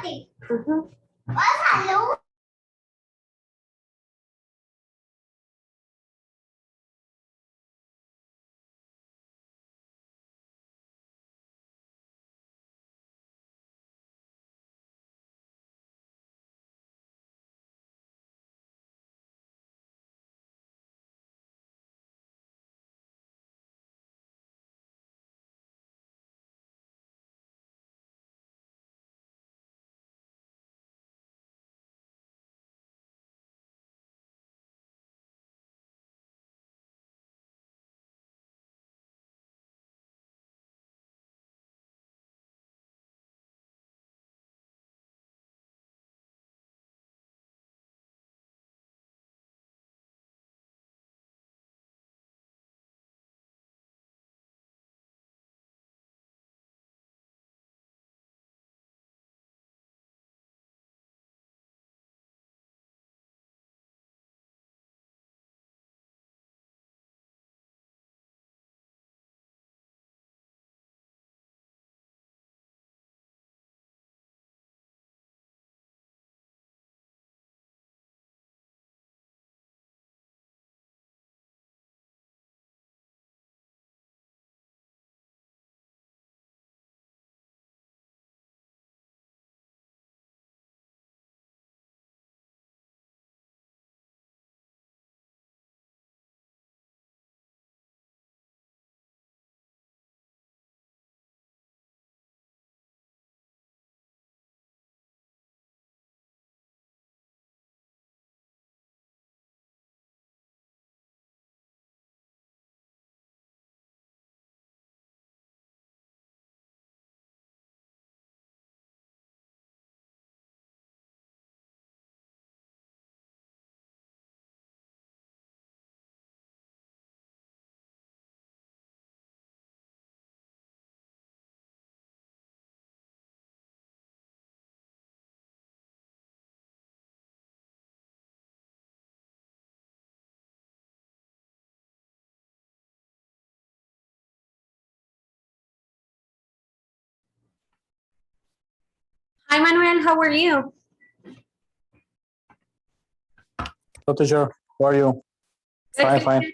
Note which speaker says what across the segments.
Speaker 1: Mhm. Hi, Manuel. How are you?
Speaker 2: Hello, teacher. How are you? Fine, fine.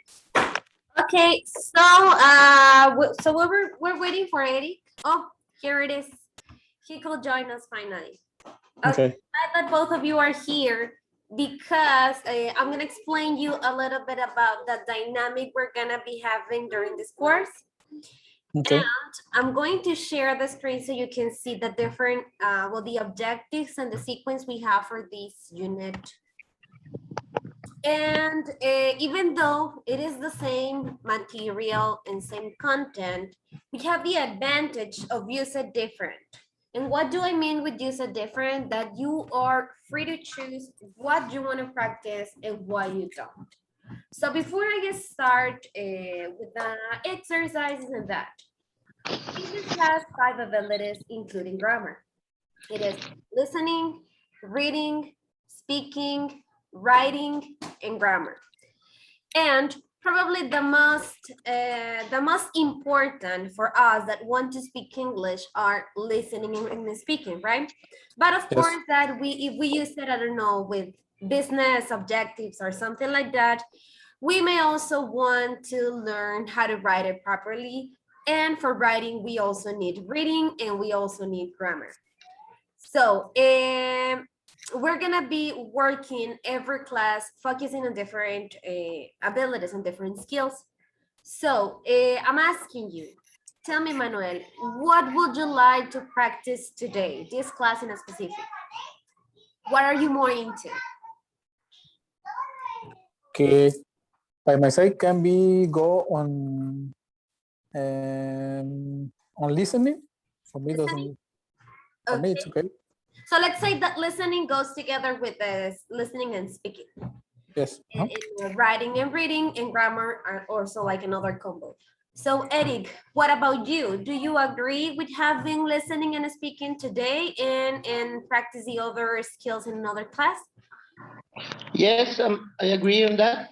Speaker 1: Okay, so we're waiting for Eric. Oh, here it is. He could join us finally.
Speaker 2: Okay.
Speaker 1: Glad that both of you are here because I'm gonna explain you a little bit about the dynamic we're gonna be having during this course.
Speaker 2: Okay.
Speaker 1: And I'm going to share the screen so you can see the different, the objectives and the sequence we have for this unit. And even though it is the same material and same content, we have the advantage of use it different. And what do I mean with use it different? That you are free to choose what you want to practice and what you don't. So before I get started with the exercises and that, English has 5 abilities, including grammar. It is listening, reading, speaking, writing, and grammar. And probably the most important for us that want to speak English are listening and speaking, right? But of
Speaker 2: Yes.
Speaker 1: course that if we use it, I don't know, with business objectives or something like that, we may also want to learn how to write it properly. And for writing, we also need reading and we also need grammar. So we're gonna be working every class focusing on different abilities and different skills. So I'm asking you, tell me, Manuel, what would you like to practice today, this class in a specific? What are you more into?
Speaker 2: Okay. By my side, can we go on listening? For me,
Speaker 1: Listening?
Speaker 2: doesn't. For me, it's okay.
Speaker 1: So let's say that listening goes together with listening and speaking.
Speaker 2: Yes.
Speaker 1: And writing and reading and grammar are also like another combo. So Eric, what about you? Do you agree with having listening and speaking today and practice the other skills in another class?
Speaker 3: Yes, I agree on that.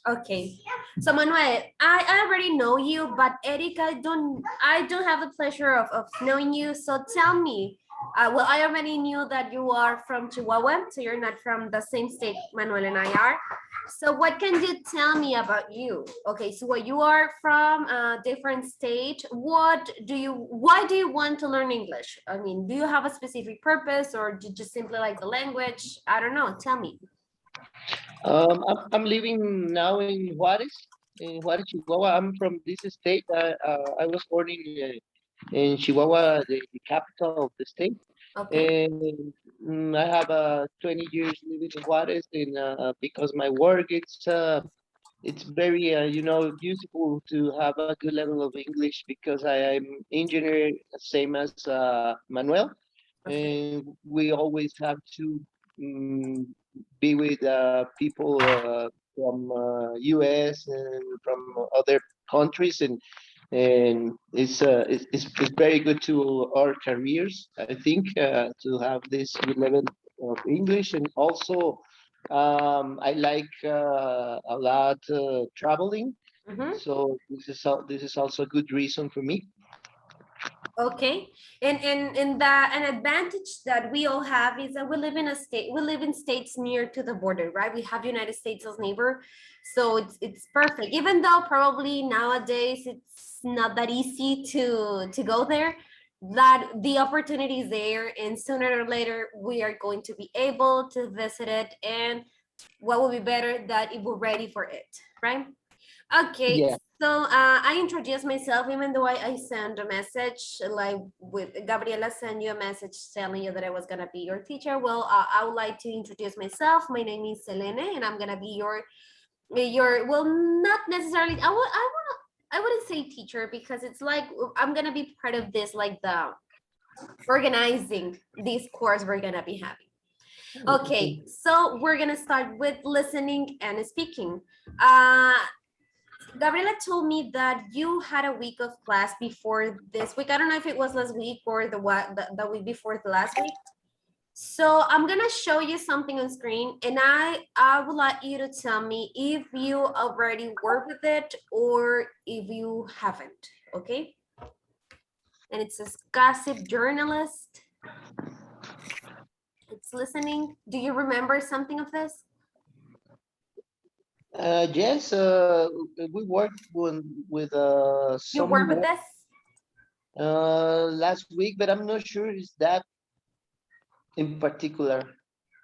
Speaker 1: Okay. So Manuel, I already know you, but Eric, I don't have the pleasure of knowing you. So tell me, well, I already knew that you are from Chihuahua, so you're not from the same state Manuel and I are. So what can you tell me about you? Okay, so what you are from a different state. Why do you want to learn English? I mean, do you have a specific purpose or do you just simply like the language? I don't know. Tell me.
Speaker 3: I'm living now in Juarez, Chihuahua. I'm from this state. I was born in Chihuahua, the capital of the state,
Speaker 1: Okay.
Speaker 3: and I have 20 years living in Juarez. And because my work, it's very useful to have a good level of English because I am engineer, same as Manuel,
Speaker 1: Okay.
Speaker 3: and we always have to um, be with people from US and from other countries, and it's very good to our careers, I think, to have this good level of English. And also I like a lot traveling,
Speaker 1: Mhm.
Speaker 3: so this is also a good reason for me.
Speaker 1: Okay, and an advantage that we all have is that we live in states near to the border, right? We have United States as neighbor, so it's perfect. Even though probably nowadays it's not that easy to go there, that the opportunity is there, and sooner or later we are going to be able to visit it. And what will be better that if we're ready for it, right? Okay,
Speaker 3: Yeah.
Speaker 1: so I introduced myself, even though I sent a message, like with Gabriela sent you a message telling you that I was gonna be your teacher. Well, I would like to introduce myself. My name is Selene, and I'm gonna be your well, not necessarily. I wouldn't say teacher because it's like I'm gonna be part of this, like the organizing this course we're gonna be having. Okay, so we're gonna start with listening and speaking. Uh, Gabriela told me that you had a week of class before this week. I don't know if it was last week or the week before the last week. So I'm gonna show you something on screen, and I would like you to tell me if you already work with it or if you haven't. Okay. And it says gossip journalist. It's listening. Do you remember something of this?
Speaker 3: Yes, we worked with
Speaker 1: You
Speaker 3: some
Speaker 1: work with
Speaker 3: more
Speaker 1: this?
Speaker 3: last week, but I'm not sure is that in particular.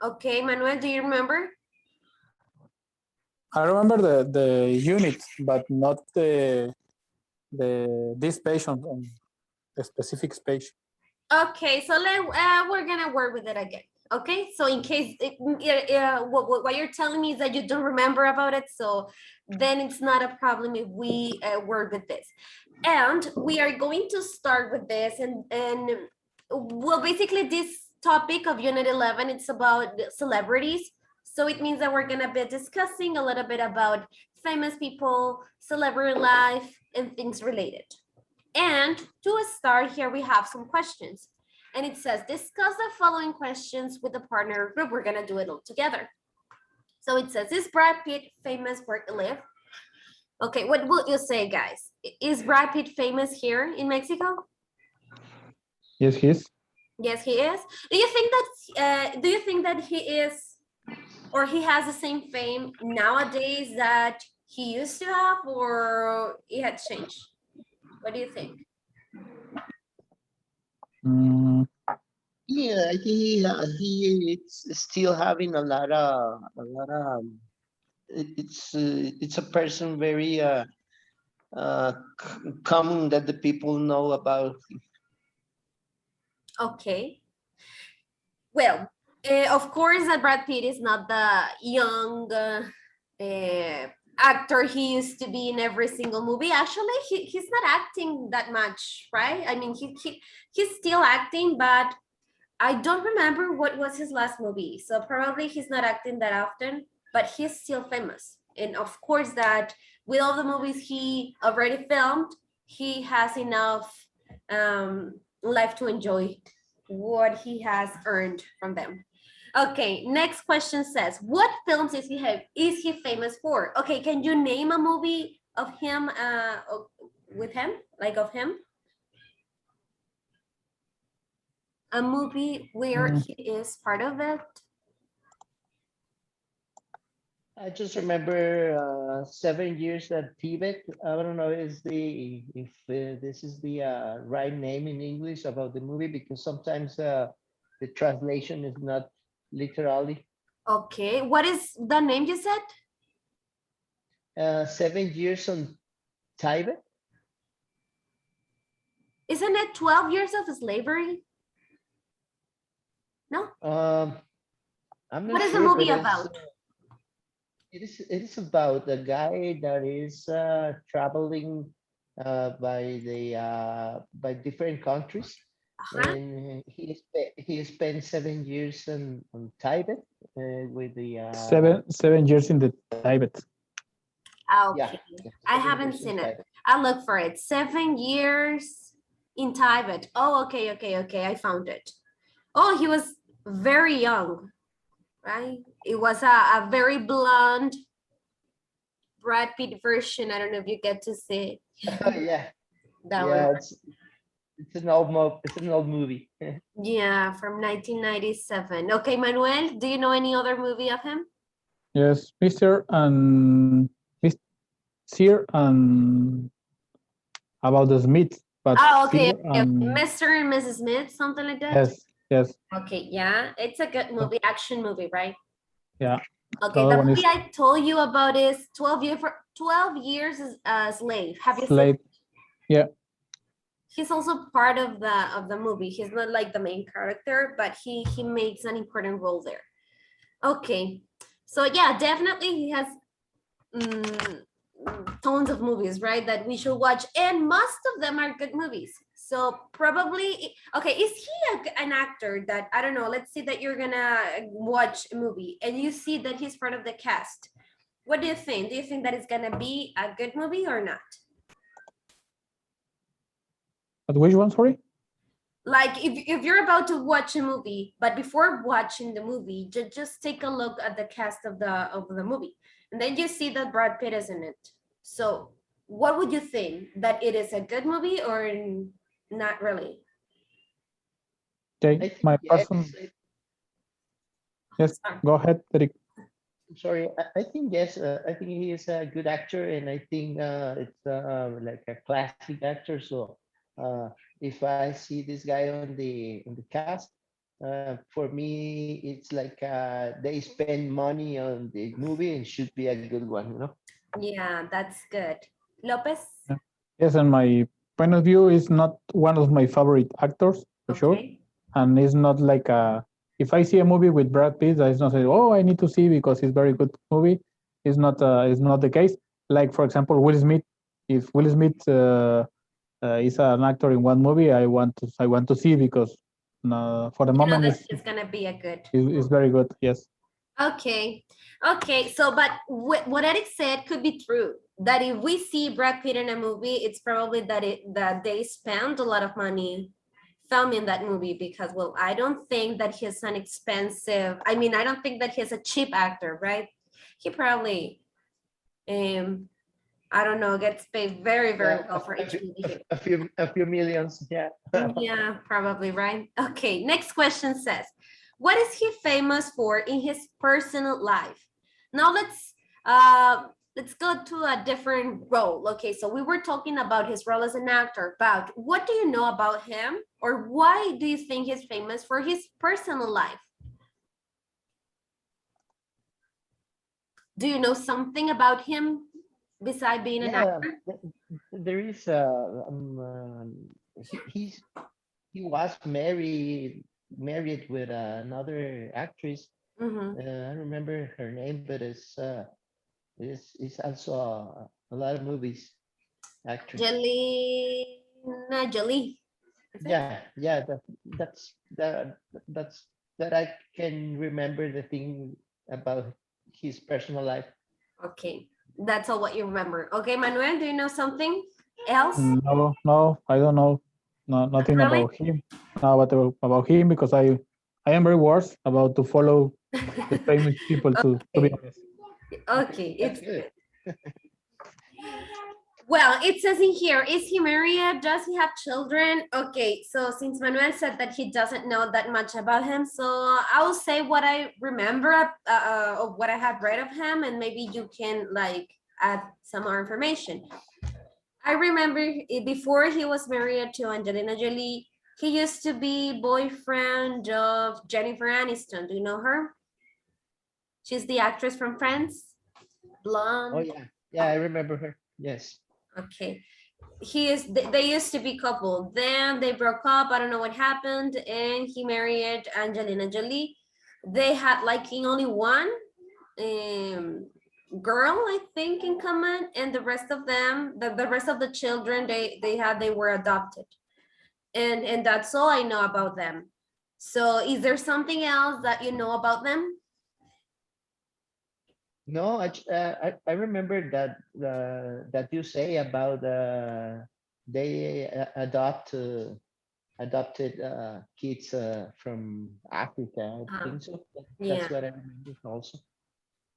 Speaker 1: Okay, Manuel, do you remember?
Speaker 2: I remember the unit, but not the this page on the specific page.
Speaker 1: Okay, so we're gonna work with it again. Okay, so in case what you're telling me is that you don't remember about it, so then it's not a problem if we work with this. And we are going to start with this, and well, basically this topic of Unit 11, it's about celebrities. So it means that we're gonna be discussing a little bit about famous people, celebrity life, and things related. And to start here, we have some questions. And it says, discuss the following questions with the partner group. We're gonna do it all together. So it says, is Brad Pitt famous where he live? Okay, what would you say, guys? Is Brad Pitt famous here in Mexico?
Speaker 2: Yes, he is.
Speaker 1: Yes, he is. Do you think that he is, or he has the same fame nowadays that he used to have, or it had changed? What do you think?
Speaker 2: Mm,
Speaker 3: Yeah, I think he it's still having it's a person very common that the people know about.
Speaker 1: Okay. Well, of course, that Brad Pitt is not the young actor he used to be in every single movie. Actually, he's not acting that much, right? I mean, he's still acting, but I don't remember what was his last movie. So probably he's not acting that often, but he's still famous. And of course, that with all the movies he already filmed, he has enough life to enjoy what he has earned from them. Okay, next question says, what films is he famous for? Okay, can you name a movie of him, with him, like of him? A movie where
Speaker 2: Mm.
Speaker 1: he is part of it?
Speaker 3: I just remember 7 years at Tibet. I don't know if this is the right name in English about the movie, because sometimes the translation is not literally.
Speaker 1: Okay, what is the name you said?
Speaker 3: 7 years on Tibet.
Speaker 1: Isn't it 12 years of slavery? No?
Speaker 3: I'm not
Speaker 1: What is the
Speaker 3: sure,
Speaker 1: movie
Speaker 3: but
Speaker 1: about?
Speaker 3: it is about a guy that is traveling by different countries,
Speaker 1: Uh-huh.
Speaker 3: and he spent 7 years on Tibet with the
Speaker 2: 7 years in the Tibet.
Speaker 3: yeah,
Speaker 1: Okay,
Speaker 3: yeah,
Speaker 1: I
Speaker 3: 7 years
Speaker 1: haven't
Speaker 3: in
Speaker 1: seen it.
Speaker 3: Tibet.
Speaker 1: I'll look for it. 7 years in Tibet. Oh, okay, I found it. Oh, he was very young, right? It was a very blonde Brad Pitt version. I don't know if you get to see
Speaker 3: Yeah,
Speaker 1: that one.
Speaker 3: yeah, it's it's an old movie.
Speaker 1: Yeah, from 1997. Okay, Manuel, do you know any other movie of him?
Speaker 2: Yes, Mr. and Miss Sir and about the Smith, but
Speaker 1: Oh, okay,
Speaker 2: Sir
Speaker 1: okay.
Speaker 2: and
Speaker 1: Mr. and Mrs. Smith, something like that.
Speaker 2: yes,
Speaker 1: Okay, yeah, it's a good movie, action movie, right?
Speaker 2: yeah. The
Speaker 1: Okay,
Speaker 2: other
Speaker 1: the
Speaker 2: one
Speaker 1: movie
Speaker 2: is
Speaker 1: I told you about is 12 years as a slave. Have you seen?
Speaker 2: Slave. Yeah,
Speaker 1: He's also part of the movie. He's not like the main character, but he makes an important role there. Okay, so yeah, definitely he has tons of movies, right, that we should watch, and most of them are good movies. So probably, okay, is he an actor that, I don't know, let's say that you're gonna watch a movie and you see that he's part of the cast. What do you think? Do you think that it's gonna be a good movie or not?
Speaker 2: but which one? Sorry.
Speaker 1: Like if you're about to watch a movie, but before watching the movie, just take a look at the cast of the movie, and then you see that Brad Pitt is in it. So what would you think, that it is a good movie or not really?
Speaker 3: I
Speaker 2: Okay,
Speaker 3: think
Speaker 2: my
Speaker 3: yes.
Speaker 2: person. Yes,
Speaker 1: Sorry.
Speaker 2: go ahead, Eric.
Speaker 3: I'm sorry. I think yes. I think he is a good actor, and I think it's like a classic actor. So if I see this guy on the cast, for me it's like they spend money on the movie and should be a good one. You know.
Speaker 1: Yeah, that's good. Lopez.
Speaker 2: Yes, and my point of view is not one of my favorite actors for sure,
Speaker 1: Okay.
Speaker 2: and it's not like a. If I see a movie with Brad Pitt, I not say, "Oh, I need to see because it's very good movie." It's not the case. Like for example, Will Smith. If Will Smith is an actor in one movie, I want to see because for the
Speaker 1: You know
Speaker 2: moment
Speaker 1: that it's gonna be a good
Speaker 2: it's very good. Yes.
Speaker 1: Okay. Okay. So, but what Eric said could be true. That if we see Brad Pitt in a movie, it's probably that they spent a lot of money filming that movie, because, well, I don't think that he's an expensive. I mean, I don't think that he's a cheap actor, right? He probably, I don't know, gets paid very, very
Speaker 3: Yeah,
Speaker 1: well for each movie.
Speaker 3: a few millions. Yeah.
Speaker 1: Yeah, probably, right? Okay, next question says, what is he famous for in his personal life? Now let's go to a different role. Okay, so we were talking about his role as an actor, but what do you know about him, or why do you think he's famous for his personal life? Do you know something about him besides being an
Speaker 3: Yeah,
Speaker 1: actor?
Speaker 3: there is he, he's he was married with another actress.
Speaker 1: Mm-hmm.
Speaker 3: I don't remember her name, but it's also a lot of movies actress.
Speaker 1: Angelina Jolie. Is it?
Speaker 3: Yeah, that's that I can remember the thing about his personal life.
Speaker 1: Okay, that's all what you remember. Okay, Manuel, do you know something else?
Speaker 2: No, I don't know. No, nothing
Speaker 1: Really?
Speaker 2: about him. No, about him because I am very worse about to follow the famous people to be
Speaker 1: Okay,
Speaker 2: honest.
Speaker 1: okay,
Speaker 3: That's
Speaker 1: it's
Speaker 3: good.
Speaker 1: good. Well, it says in here, is he married? Does he have children? Okay, so since Manuel said that he doesn't know that much about him, so I will say what I remember of what I have read of him, and maybe you can like add some more information. I remember before he was married to Angelina Jolie, he used to be boyfriend of Jennifer Aniston. Do you know her? She's the actress from Friends,
Speaker 3: Oh
Speaker 1: blonde.
Speaker 3: yeah, yeah, I remember her. Yes.
Speaker 1: Okay. They used to be couple, then they broke up. I don't know what happened, and he married Angelina Jolie. They had like only one um girl, I think, in common, and the rest of them, the rest of the children they were adopted, and that's all I know about them. So is there something else that you know about them?
Speaker 3: No, I remember that that you say about they adopted kids from Africa. I think so.
Speaker 1: Yeah,
Speaker 3: That's what I remember also.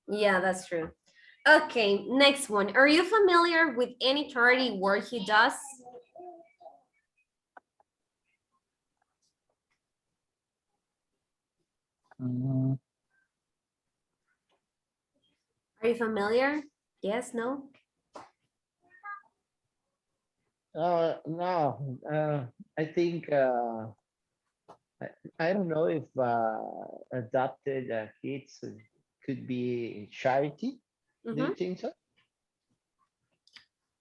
Speaker 1: yeah, that's true. Okay, next one. Are you familiar with any charity work he does?
Speaker 2: Mm,
Speaker 1: Are you familiar? Yes, no?
Speaker 3: No, I think I, I don't know if adopted kids could be charity. Do you
Speaker 1: Mhm.
Speaker 3: think so?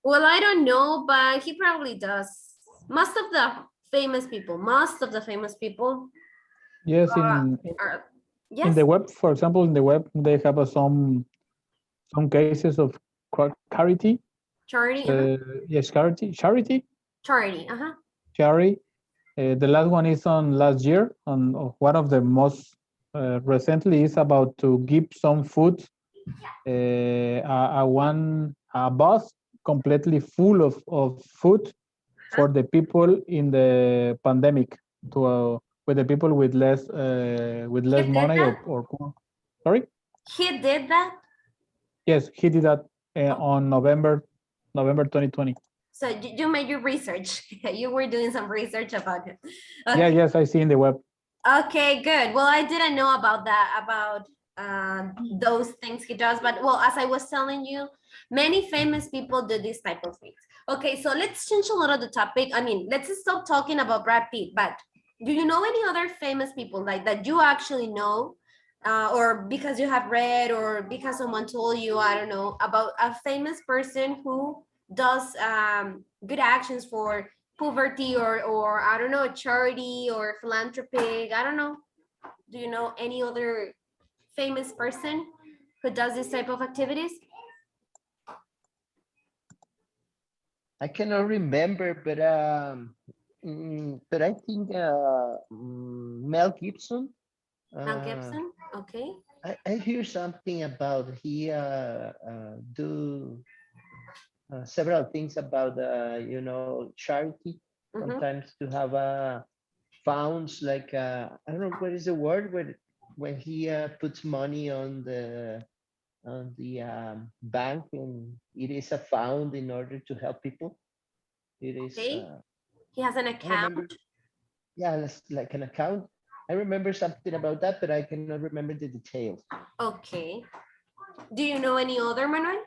Speaker 1: Well, I don't know, but he probably does. Most of the famous people
Speaker 2: yes,
Speaker 1: are,
Speaker 2: in
Speaker 1: yes,
Speaker 2: the web, for example, in the web they have some cases of charity.
Speaker 1: charity,
Speaker 2: Yes, charity,
Speaker 1: charity,
Speaker 2: charity. The last one is on last year. On one of the most recently is about to give some food. A bus completely full of food for the people in the pandemic to with the people with
Speaker 1: He
Speaker 2: less
Speaker 1: did
Speaker 2: money
Speaker 1: that.
Speaker 2: or sorry.
Speaker 1: He did that.
Speaker 2: Yes, he did that
Speaker 1: Oh,
Speaker 2: on November 2020.
Speaker 1: so you made your research. You were doing some research about it.
Speaker 2: Yeah,
Speaker 1: Okay.
Speaker 2: yes, I see in the web.
Speaker 1: Okay, good. Well, I didn't know about that, about those things he does, but well, as I was telling you, many famous people do this type of things. Okay, so let's change a little the topic. I mean, let's stop talking about Brad Pitt, but do you know any other famous people like that you actually know, or because you have read, or because someone told you, I don't know, about a famous person who does good actions for poverty, or I don't know, charity or philanthropic, I don't know. Do you know any other famous person who does this type of activities?
Speaker 3: I cannot remember, but I think Mel Gibson.
Speaker 1: Mel
Speaker 3: Uh,
Speaker 1: Gibson? Okay.
Speaker 3: I hear something about he do several things about charity.
Speaker 1: Mm-hmm.
Speaker 3: Sometimes to have funds like I don't know what is the word when he puts money on the bank and it is a fund in order to help people. It is
Speaker 1: Okay. He has an
Speaker 3: I remember,
Speaker 1: account.
Speaker 3: yeah, it's like an account. I remember something about that, but I cannot remember the details.
Speaker 1: Okay. Do you know any other, Manuel?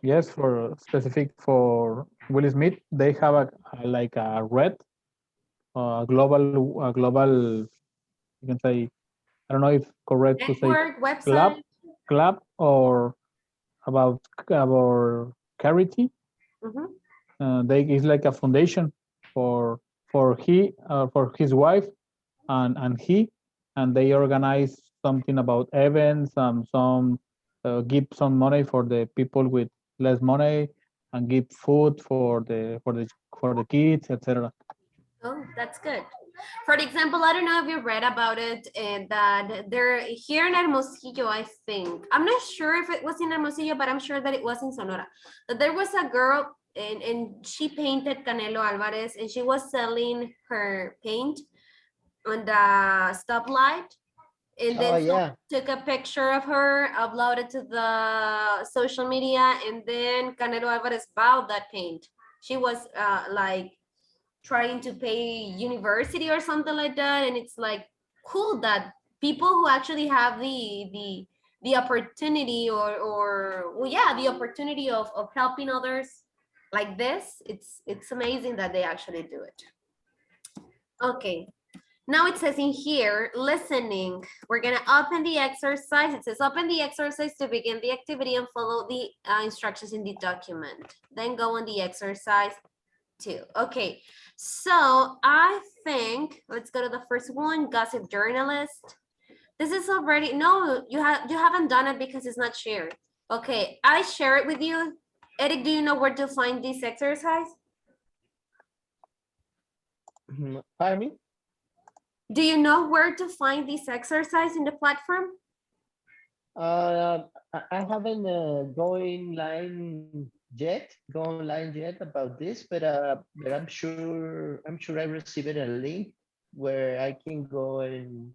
Speaker 2: Yes, for specific for Will Smith, they have a like a red global. You can say, I don't know if correct to say
Speaker 1: Network,
Speaker 2: club
Speaker 1: website?
Speaker 2: club or about charity.
Speaker 1: Mm-hmm.
Speaker 2: They is like a foundation for for his wife and he, and they organize something about events and some give some money for the people with less money and give food for the kids, etc.
Speaker 1: Oh, that's good. For example, I don't know if you read about it, and that they're here in Hermosillo, I think. I'm not sure if it was in Hermosillo, but I'm sure that it was in Sonora. That there was a girl, and she painted Canelo Alvarez, and she was selling her paint on the stoplight, and
Speaker 3: Oh,
Speaker 1: then someone
Speaker 3: yeah.
Speaker 1: took a picture of her, uploaded to the social media, and then Canelo Alvarez bought that paint. She was like trying to pay university or something like that, and it's like cool that people who actually have the opportunity or well, yeah, the opportunity of helping others like this, it's amazing that they actually do it. Okay, now it says in here, listening. We're gonna open the exercise. It says open the exercise to begin the activity and follow the instructions in the document. Then go on the exercise 2. Okay, so I think, let's go to the first one, gossip journalist. This is already, no, you haven't done it because it's not shared. Okay, I share it with you. Eric, do you know where to find this exercise?
Speaker 3: Pardon me?
Speaker 1: Do you know where to find this exercise in the platform?
Speaker 3: I haven't go online yet about this, but I'm sure I received a link where I can go and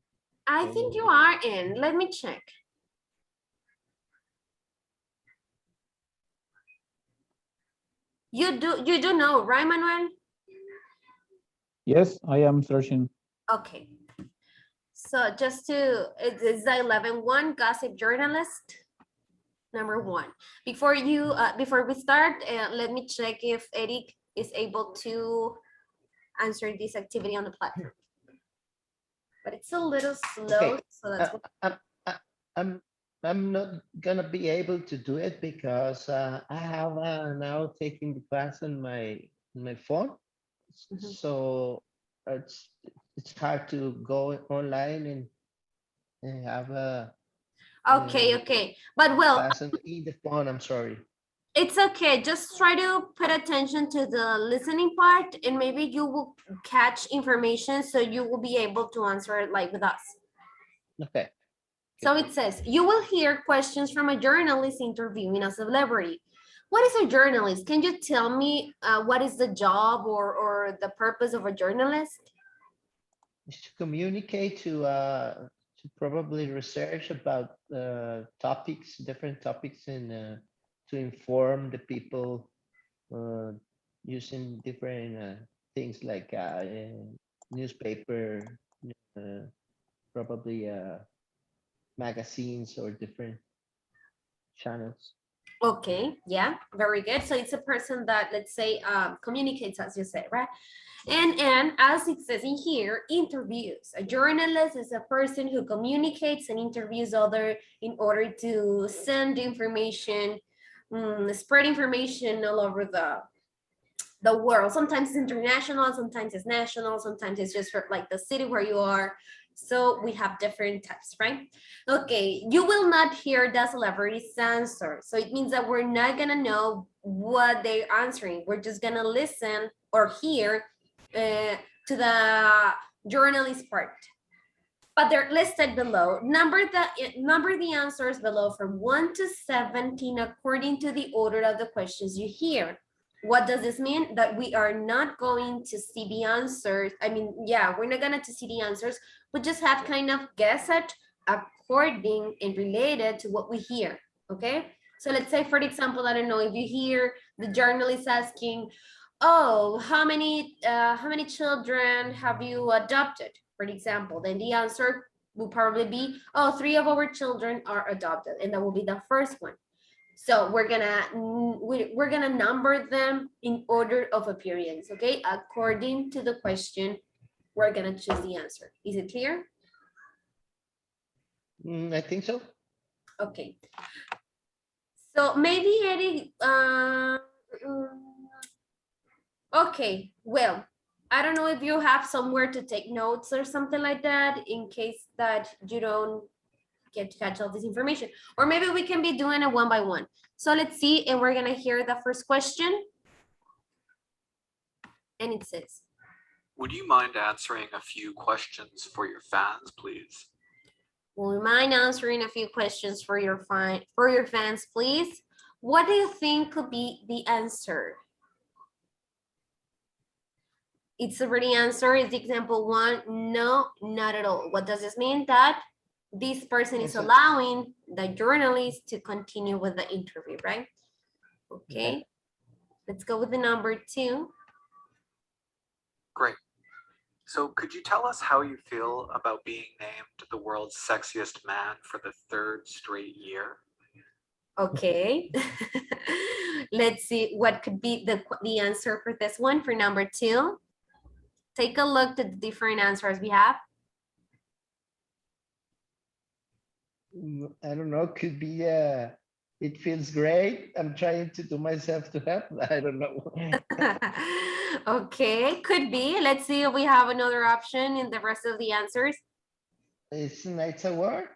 Speaker 1: I think you are in. Let me check. You do know, right, Manuel?
Speaker 2: Yes, I am searching.
Speaker 1: Okay. So just to, it's the 11-1 gossip journalist. Number 1. Before we start, let me check if Eric is able to answer this activity on the platform. But it's a little slow,
Speaker 3: Okay.
Speaker 1: so that's what.
Speaker 3: I'm I'm not gonna be able to do it because I have now taking the class on my phone,
Speaker 1: Mhm.
Speaker 3: so it's it's hard to go online and have
Speaker 1: Okay,
Speaker 3: a
Speaker 1: okay. But well,
Speaker 3: class in the phone. I'm sorry.
Speaker 1: it's okay. Just try to put attention to the listening part and maybe you will catch information so you will be able to answer it like with us.
Speaker 3: Okay.
Speaker 1: So it says, you will hear questions from a journalist interviewing a celebrity. What is a journalist? Can you tell me what is the job or the purpose of a journalist?
Speaker 3: Is to communicate to probably research about topics, different topics, and to inform the people uh, using different things like newspaper, uh, probably magazines or different channels.
Speaker 1: Okay, yeah, very good. So it's a person that, let's say, communicates, as you say, right? And as it says in here, interviews. A journalist is a person who communicates and interviews other in order to send information, spread information all over the world. Sometimes it's international, sometimes it's national, sometimes it's just for like the city where you are. So we have different types, right? Okay, you will not hear the celebrity's answer. So it means that we're not gonna know what they're answering. We're just gonna listen or hear to the journalist part. But they're listed below. Number the answers below from 1 to 17 according to the order of the questions you hear. What does this mean? That we are not going to see the answers. I mean, yeah, we're not gonna to see the answers. We just have kind of guess it according and related to what we hear. Okay. So let's say, for example, I don't know if you hear the journalist asking, "Oh, how many children have you adopted?" For example, then the answer will probably be, "Oh, 3 of our children are adopted," and that will be the first one. So we're gonna number them in order of appearance, okay? According to the question, we're gonna choose the answer. Is it clear?
Speaker 3: I think so.
Speaker 1: Okay. So maybe Eddie, okay, well, I don't know if you have somewhere to take notes or something like that in case that you don't get to catch all this information. Or maybe we can be doing it one by one. So let's see, and we're gonna hear the first question. And it says,
Speaker 4: would you mind answering a few questions for your fans, please?
Speaker 1: will you mind answering a few questions for your fans, please? What do you think could be the answer? it's already answered. Is the example one? No, not at all. What does this mean? That this person is
Speaker 3: Yes, sir.
Speaker 1: allowing the journalist to continue with the interview, right? Okay. Let's go with the number two.
Speaker 4: Great. So could you tell us how you feel about being named the world's sexiest man for the 3rd straight year?
Speaker 1: Okay. Let's see what could be the answer for this one for number two. Take a look at the different answers we have.
Speaker 3: I don't know, could be it feels great. I'm trying to do myself to help. I don't know.
Speaker 1: Okay, could be. Let's see if we have another option in the rest of the answers.
Speaker 3: It's a Knights Award.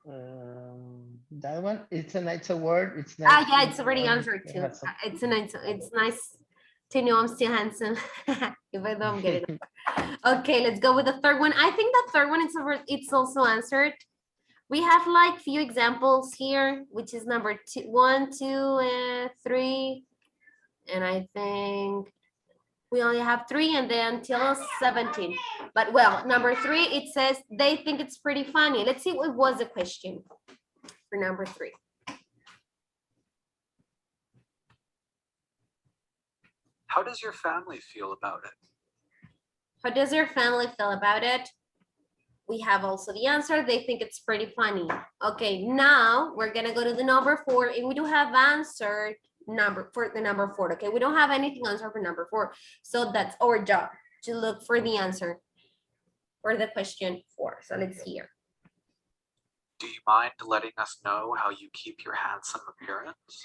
Speaker 3: That one, it's a Knights Award. It's nice.
Speaker 1: Ah, yeah,
Speaker 3: to
Speaker 1: it's already
Speaker 3: know
Speaker 1: answered
Speaker 3: you
Speaker 1: too.
Speaker 3: have some-
Speaker 1: It's nice to know I'm still handsome, if I don't get it. Okay, let's go with the third one. I think the third one it's also answered. We have like few examples here, which is number 1, 2, and 3. And I think we only have 3 and then until 17. But well, number 3, it says they think it's pretty funny. Let's see what was the question for number 3.
Speaker 4: How does your family feel about it?
Speaker 1: How does your family feel about it? We have also the answer. They think it's pretty funny. Okay, now we're gonna go to the number 4, and we do have answered number for the number 4. Okay, we don't have anything answered for number 4, so that's our job to look for the answer for the question 4. So let's see here.
Speaker 4: Do you mind letting us know how you keep your handsome appearance?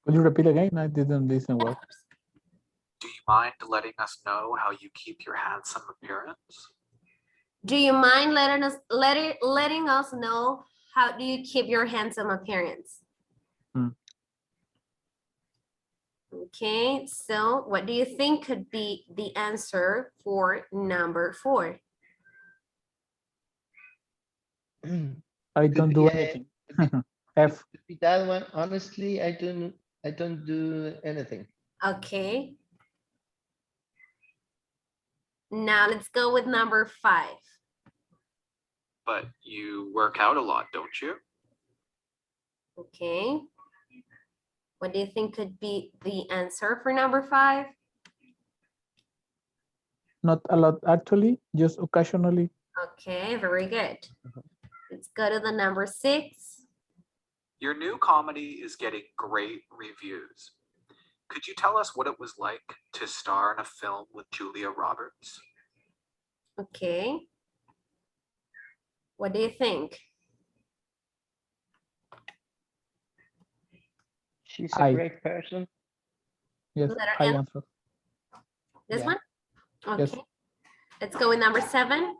Speaker 2: Could you repeat again? I didn't listen well.
Speaker 4: Do you mind letting us know how you keep your handsome appearance?
Speaker 1: Do you mind letting us know how do you keep your handsome appearance? Okay, so what do you think could be the answer for number 4?
Speaker 2: I don't
Speaker 3: be
Speaker 2: do
Speaker 3: a-
Speaker 2: anything. F.
Speaker 3: Could be that one. Honestly, I don't do anything.
Speaker 1: Okay. Now let's go with number 5.
Speaker 4: But you work out a lot, don't you?
Speaker 1: Okay. What do you think could be the answer for number 5?
Speaker 2: Not a lot, actually, just occasionally.
Speaker 1: Okay, very good. Let's go to the number 6.
Speaker 4: Your new comedy is getting great reviews. Could you tell us what it was like to star in a film with Julia Roberts?
Speaker 1: Okay. What do you think?
Speaker 3: She's a
Speaker 2: I-
Speaker 3: great person.
Speaker 2: Yes,
Speaker 1: Letter
Speaker 2: I
Speaker 1: N.
Speaker 2: answer.
Speaker 1: This
Speaker 3: Yeah.
Speaker 1: one?
Speaker 2: Yes.
Speaker 1: Okay. Let's go with number 7.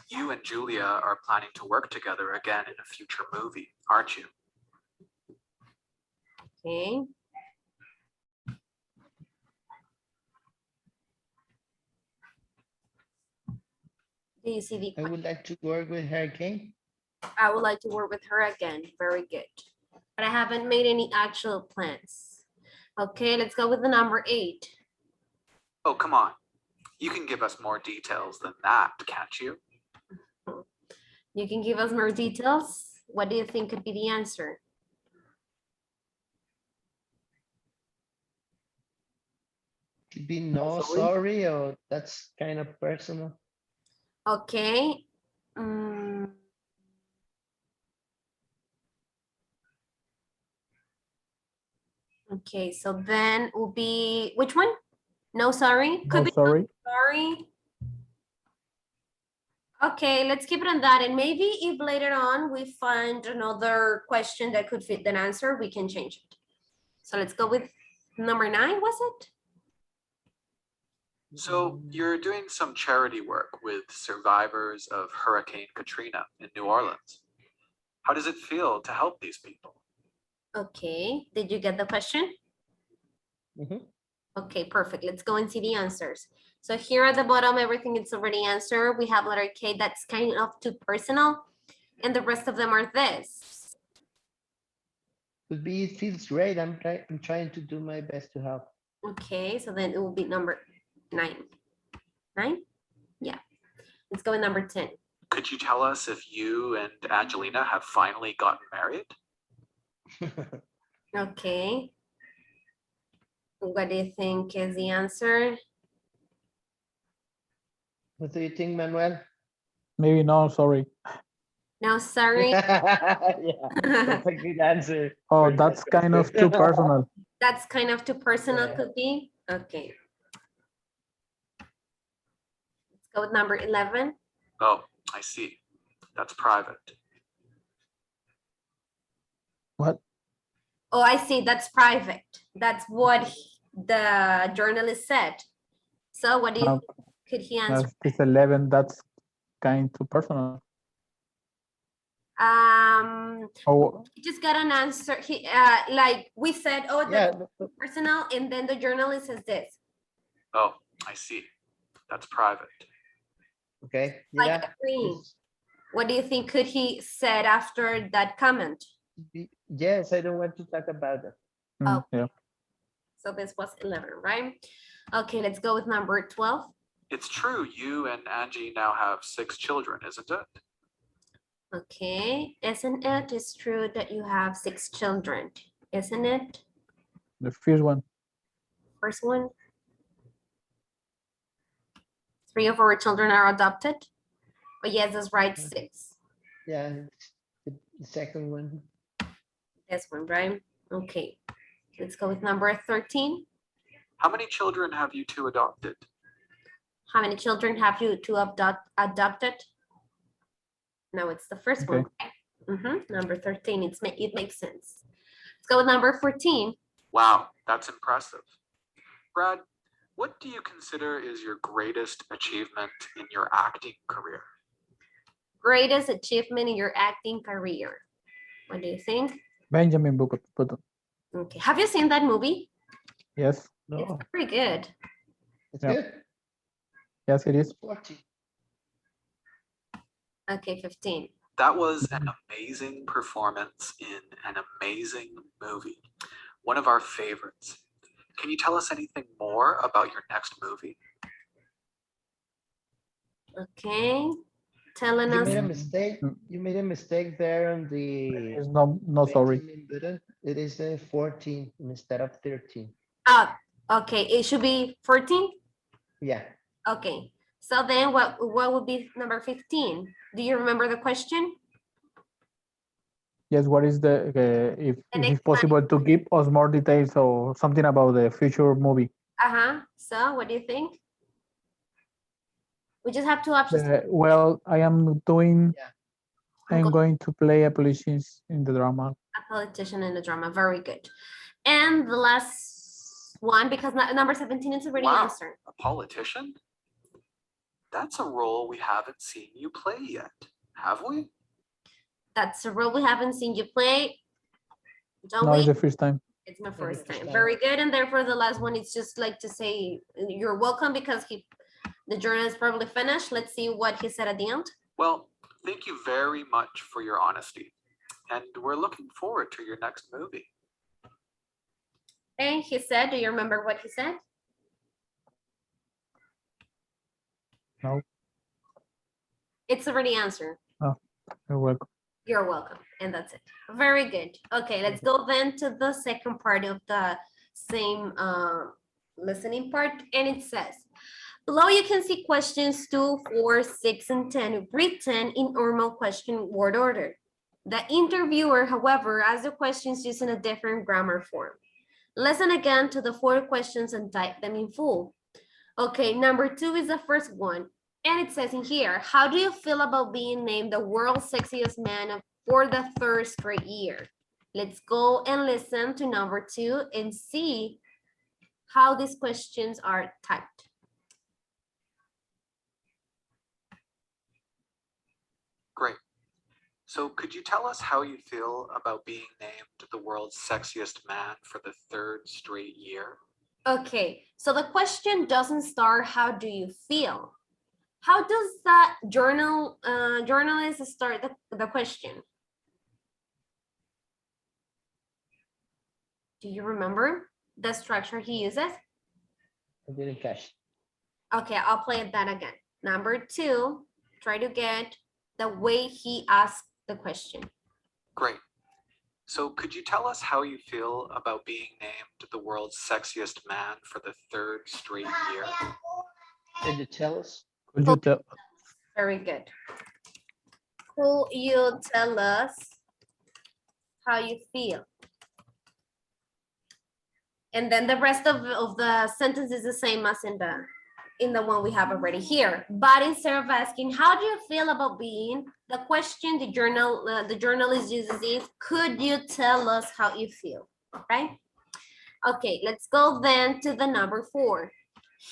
Speaker 4: You and Julia are planning to work together again in a future movie, aren't you?
Speaker 1: Okay. Do you see the
Speaker 3: I would like to work with her again.
Speaker 1: I would like to work with her again. Very good. But I haven't made any actual plans. Okay, let's go with the number 8.
Speaker 4: Oh, come on. You can give us more details than that, can't you?
Speaker 1: You can give us more details. What do you think could be the answer?
Speaker 3: Could be no, sorry, or that's kind of personal.
Speaker 1: Okay. Okay, so then will be, which one? No, sorry. Could
Speaker 2: No,
Speaker 1: be
Speaker 2: sorry.
Speaker 1: sorry. Okay, let's keep it on that. And maybe if later on we find another question that could fit an answer, we can change it. So let's go with number 9, was it?
Speaker 4: So you're doing some charity work with survivors of Hurricane Katrina in New Orleans. How does it feel to help these people?
Speaker 1: Okay, did you get the question?
Speaker 3: Mhm.
Speaker 1: Okay, perfect. Let's go and see the answers. So here at the bottom, everything is already answered. We have letter K, that's kind of too personal. And the rest of them are this.
Speaker 3: Could be it feels great. I'm trying to do my best to help.
Speaker 1: Okay, so then it will be number 9. 9? Yeah. Let's go with number 10.
Speaker 4: Could you tell us if you and Angelina have finally gotten married?
Speaker 1: Okay. What do you think is the answer?
Speaker 3: What do you think, Manuel?
Speaker 2: Maybe no, sorry.
Speaker 1: No, sorry.
Speaker 3: Yeah, that's a good answer.
Speaker 2: Oh,
Speaker 3: for that
Speaker 2: that's kind of
Speaker 3: question.
Speaker 2: too personal.
Speaker 1: That's kind of too personal,
Speaker 3: Yeah.
Speaker 1: could be. Okay. Let's go with number 11.
Speaker 4: Oh, I see. That's private.
Speaker 2: What?
Speaker 1: Oh, I see. That's private. That's what the journalist said. So what do you
Speaker 2: No,
Speaker 1: could he answer?
Speaker 2: this 11, that's kind too personal. Oh,
Speaker 1: He just got an answer. He like we said, oh, that's
Speaker 3: Yeah,
Speaker 1: personal, and then the journalist says this.
Speaker 4: Oh, I see. That's private.
Speaker 3: okay,
Speaker 1: Like
Speaker 3: yeah.
Speaker 1: agreeing. What do you think could he said after that comment?
Speaker 3: Yes, I don't want to talk about it.
Speaker 2: yeah.
Speaker 1: So this was 11, right? Okay, let's go with number 12.
Speaker 4: It's true, you and Angie now have 6 children, isn't it?
Speaker 1: Okay, isn't it? It's true that you have 6 children, isn't it?
Speaker 2: The first one.
Speaker 1: First one. 3 of our children are adopted. Oh, yes, that's right, 6.
Speaker 3: Yeah, the second one.
Speaker 1: This one, right? Okay, let's go with number 13.
Speaker 4: How many children have you 2 adopted?
Speaker 1: How many children have you to adopted? No, it's the first one. Number 13. It makes sense. Let's go with number 14.
Speaker 4: Wow, that's impressive. Brad, what do you consider is your greatest achievement in your acting career?
Speaker 1: Greatest achievement in your acting career. What do you think?
Speaker 2: Benjamin Button.
Speaker 1: Okay. Have you seen that movie?
Speaker 2: Yes.
Speaker 3: No,
Speaker 1: It's very good.
Speaker 3: it's
Speaker 2: Yeah.
Speaker 3: good.
Speaker 2: Yes, it is.
Speaker 3: 40.
Speaker 1: Okay, 15.
Speaker 4: That was an amazing performance in an amazing movie. One of our favorites. Can you tell us anything more about your next movie?
Speaker 1: Okay. Telling
Speaker 3: You
Speaker 1: us.
Speaker 3: made a mistake. You made a mistake there on the
Speaker 2: It's no, sorry.
Speaker 3: Benjamin Button. It is 14 instead of 13.
Speaker 1: Oh, okay. It should be 14.
Speaker 3: Yeah.
Speaker 1: Okay. So then what would be number 15? Do you remember the question?
Speaker 2: Yes, what is if
Speaker 1: The
Speaker 2: it's
Speaker 1: next
Speaker 2: possible to give us more details or something about the future movie?
Speaker 1: So what do you think? We just have 2 options.
Speaker 2: Well, I am doing.
Speaker 3: Yeah.
Speaker 2: I'm going to play a politician in the drama.
Speaker 1: A politician in the drama. Very good. And the last one, because number 17 is already
Speaker 4: Wow.
Speaker 1: answered.
Speaker 4: A politician? That's a role we haven't seen you play yet, have we?
Speaker 1: That's a role we haven't seen you play. Don't
Speaker 2: No,
Speaker 1: we?
Speaker 2: it's the first time.
Speaker 1: It's my
Speaker 3: the
Speaker 1: first
Speaker 3: first
Speaker 1: time.
Speaker 3: time.
Speaker 1: Very good. And therefore the last one, it's just like to say you're welcome because the journalist probably finished. Let's see what he said at the end.
Speaker 4: Well, thank you very much for your honesty. And we're looking forward to your next movie.
Speaker 1: And he said, do you remember what he said?
Speaker 2: No.
Speaker 1: It's already answered.
Speaker 2: You're welcome.
Speaker 1: You're welcome. And that's it. Very good. Okay, let's go then to the second part of the same listening part. And it says, below you can see questions 2, 4, 6, and 10 written in normal question word order. The interviewer, however, asks the questions using a different grammar form. Listen again to the 4 questions and type them in full. Okay, number 2 is the first one. And it says in here, how do you feel about being named the world's sexiest man for the 3rd straight year? Let's go and listen to number 2 and see how these questions are typed.
Speaker 4: Great. So could you tell us how you feel about being named the world's sexiest man for the 3rd straight year?
Speaker 1: Okay, so the question doesn't start, how do you feel? How does that journalist start the question? Do you remember the structure he uses?
Speaker 3: I didn't catch.
Speaker 1: Okay, I'll play that again. Number 2, try to get the way he asked the question.
Speaker 4: Great. So could you tell us how you feel about being named the world's sexiest man for the 3rd straight year?
Speaker 3: Can you tell us?
Speaker 2: Could you tell?
Speaker 1: Very good. Could you tell us how you feel? And then the rest of the sentence is the same as in the one we have already here. But instead of asking, how do you feel about being, the question the journalist uses is, could you tell us how you feel, right? Okay, let's go then to the number 4.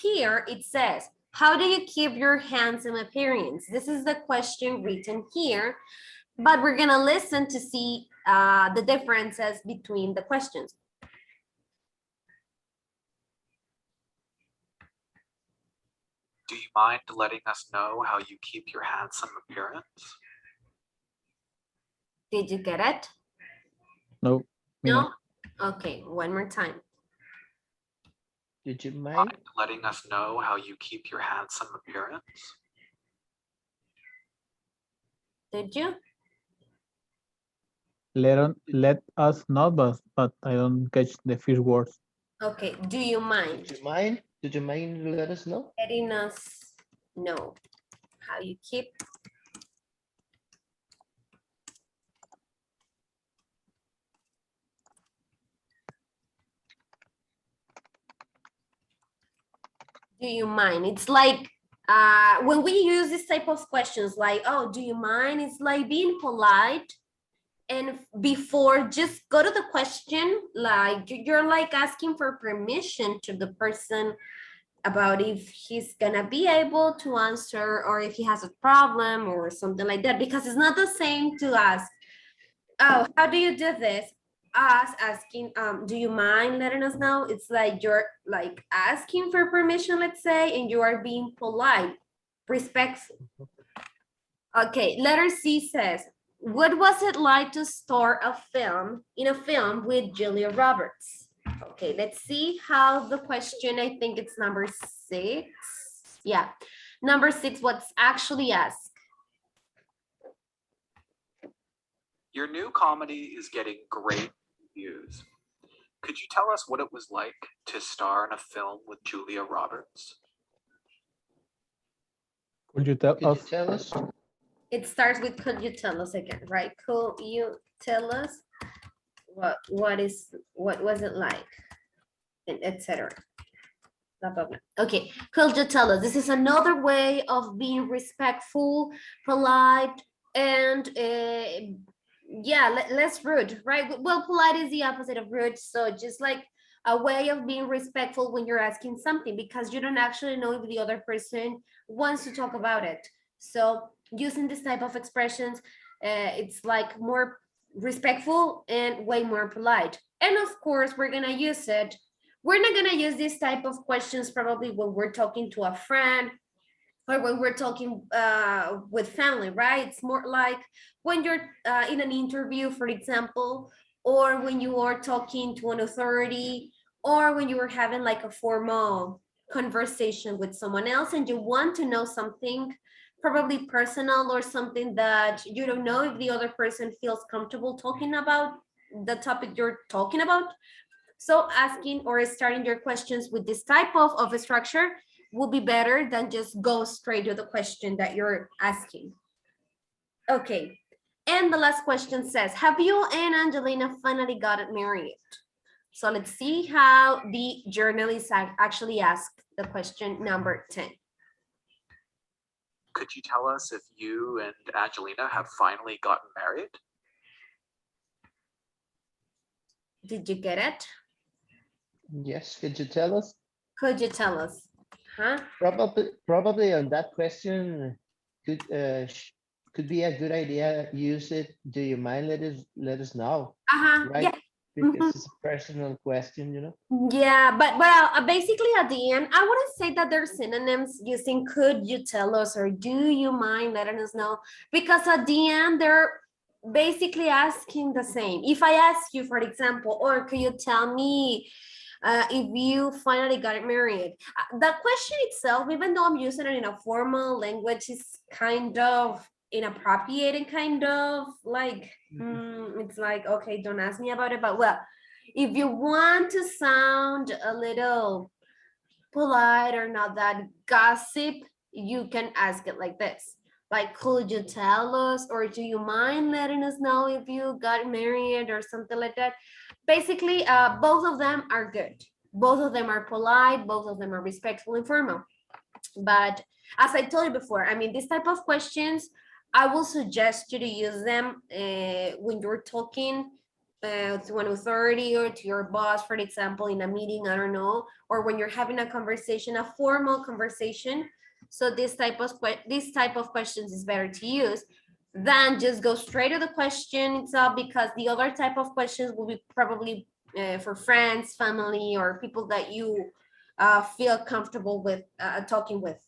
Speaker 1: Here it says, how do you keep your handsome appearance? This is the question written here, but we're gonna listen to see the differences between the questions.
Speaker 4: Do you mind letting us know how you keep your handsome appearance?
Speaker 1: Did you get it?
Speaker 2: No. me
Speaker 1: No?
Speaker 2: not.
Speaker 1: Okay, one more time.
Speaker 3: Did you mind?
Speaker 4: Mind letting us know how you keep your handsome appearance?
Speaker 1: Did you?
Speaker 2: Let us know, but I don't catch the first words.
Speaker 1: Okay, do you mind
Speaker 3: Did you mind? Did you mind let us know?
Speaker 1: letting us know how you keep? Do you mind? It's like when we use this type of questions like, oh, do you mind? It's like being polite. And before, just go to the question, like you're like asking for permission to the person about if he's gonna be able to answer or if he has a problem or something like that, because it's not the same to ask, oh, how do you do this? Us asking, do you mind letting us know? It's like you're like asking for permission, let's say, and you are being polite, respectful. Okay, letter C says, what was it like to star in a film with Julia Roberts? Okay, let's see how the question, I think it's number 6. Yeah, number 6, what's actually asked?
Speaker 4: Your new comedy is getting great reviews. Could you tell us what it was like to star in a film with Julia Roberts?
Speaker 2: Could you tell
Speaker 3: Could you
Speaker 2: us?
Speaker 3: tell us?
Speaker 1: It starts with, could you tell us again, right? Could you tell us what was it like, and etc. Okay, could you tell us? This is another way of being respectful, polite, and yeah, less rude, right? Well, polite is the opposite of rude, so just like a way of being respectful when you're asking something, because you don't actually know if the other person wants to talk about it. So using this type of expressions, it's like more respectful and way more polite. And of course, we're gonna use it. We're not gonna use this type of questions probably when we're talking to a friend or when we're talking with family, right? It's more like when you're in an interview, for example, or when you are talking to an authority, or when you are having like a formal conversation with someone else and you want to know something probably personal or something that you don't know if the other person feels comfortable talking about the topic you're talking about. So asking or starting your questions with this type of a structure will be better than just go straight to the question that you're asking. Okay, and the last question says, have you and Angelina finally gotten married? So let's see how the journalist actually asked the question number 10.
Speaker 4: Could you tell us if you and Angelina have finally gotten married?
Speaker 1: Did you get it?
Speaker 3: Yes, could you tell us?
Speaker 1: Could you tell us? Huh?
Speaker 3: Probably on that question could be a good idea. Use it. Do you mind let us know? Right?
Speaker 1: Yeah.
Speaker 3: Because it's a personal question, you know.
Speaker 1: Yeah, but basically at the end, I wouldn't say that they're synonyms using could you tell us or do you mind letting us know, because at the end they're basically asking the same. If I ask you, for example, or could you tell me If you finally got married. The question itself, even though I'm using it in a formal language, is kind of inappropriate and kind of like, it's like, okay, don't ask me about it. But well, if you want to sound a little polite or not that gossip, you can ask it like this. Like, could you tell us, or do you mind letting us know if you got married or something like that? Basically, both of them are good. Both of them are polite, both of them are respectful and formal. But as I told you before, I mean, this type of questions, I will suggest you to use them when you're talking to an authority or to your boss, for example, in a meeting, I don't know, or when you're having a conversation, a formal conversation. So this type of questions is better to use than just go straight to the question itself, because the other type of questions will be probably for friends, family, or people that you feel comfortable with talking with.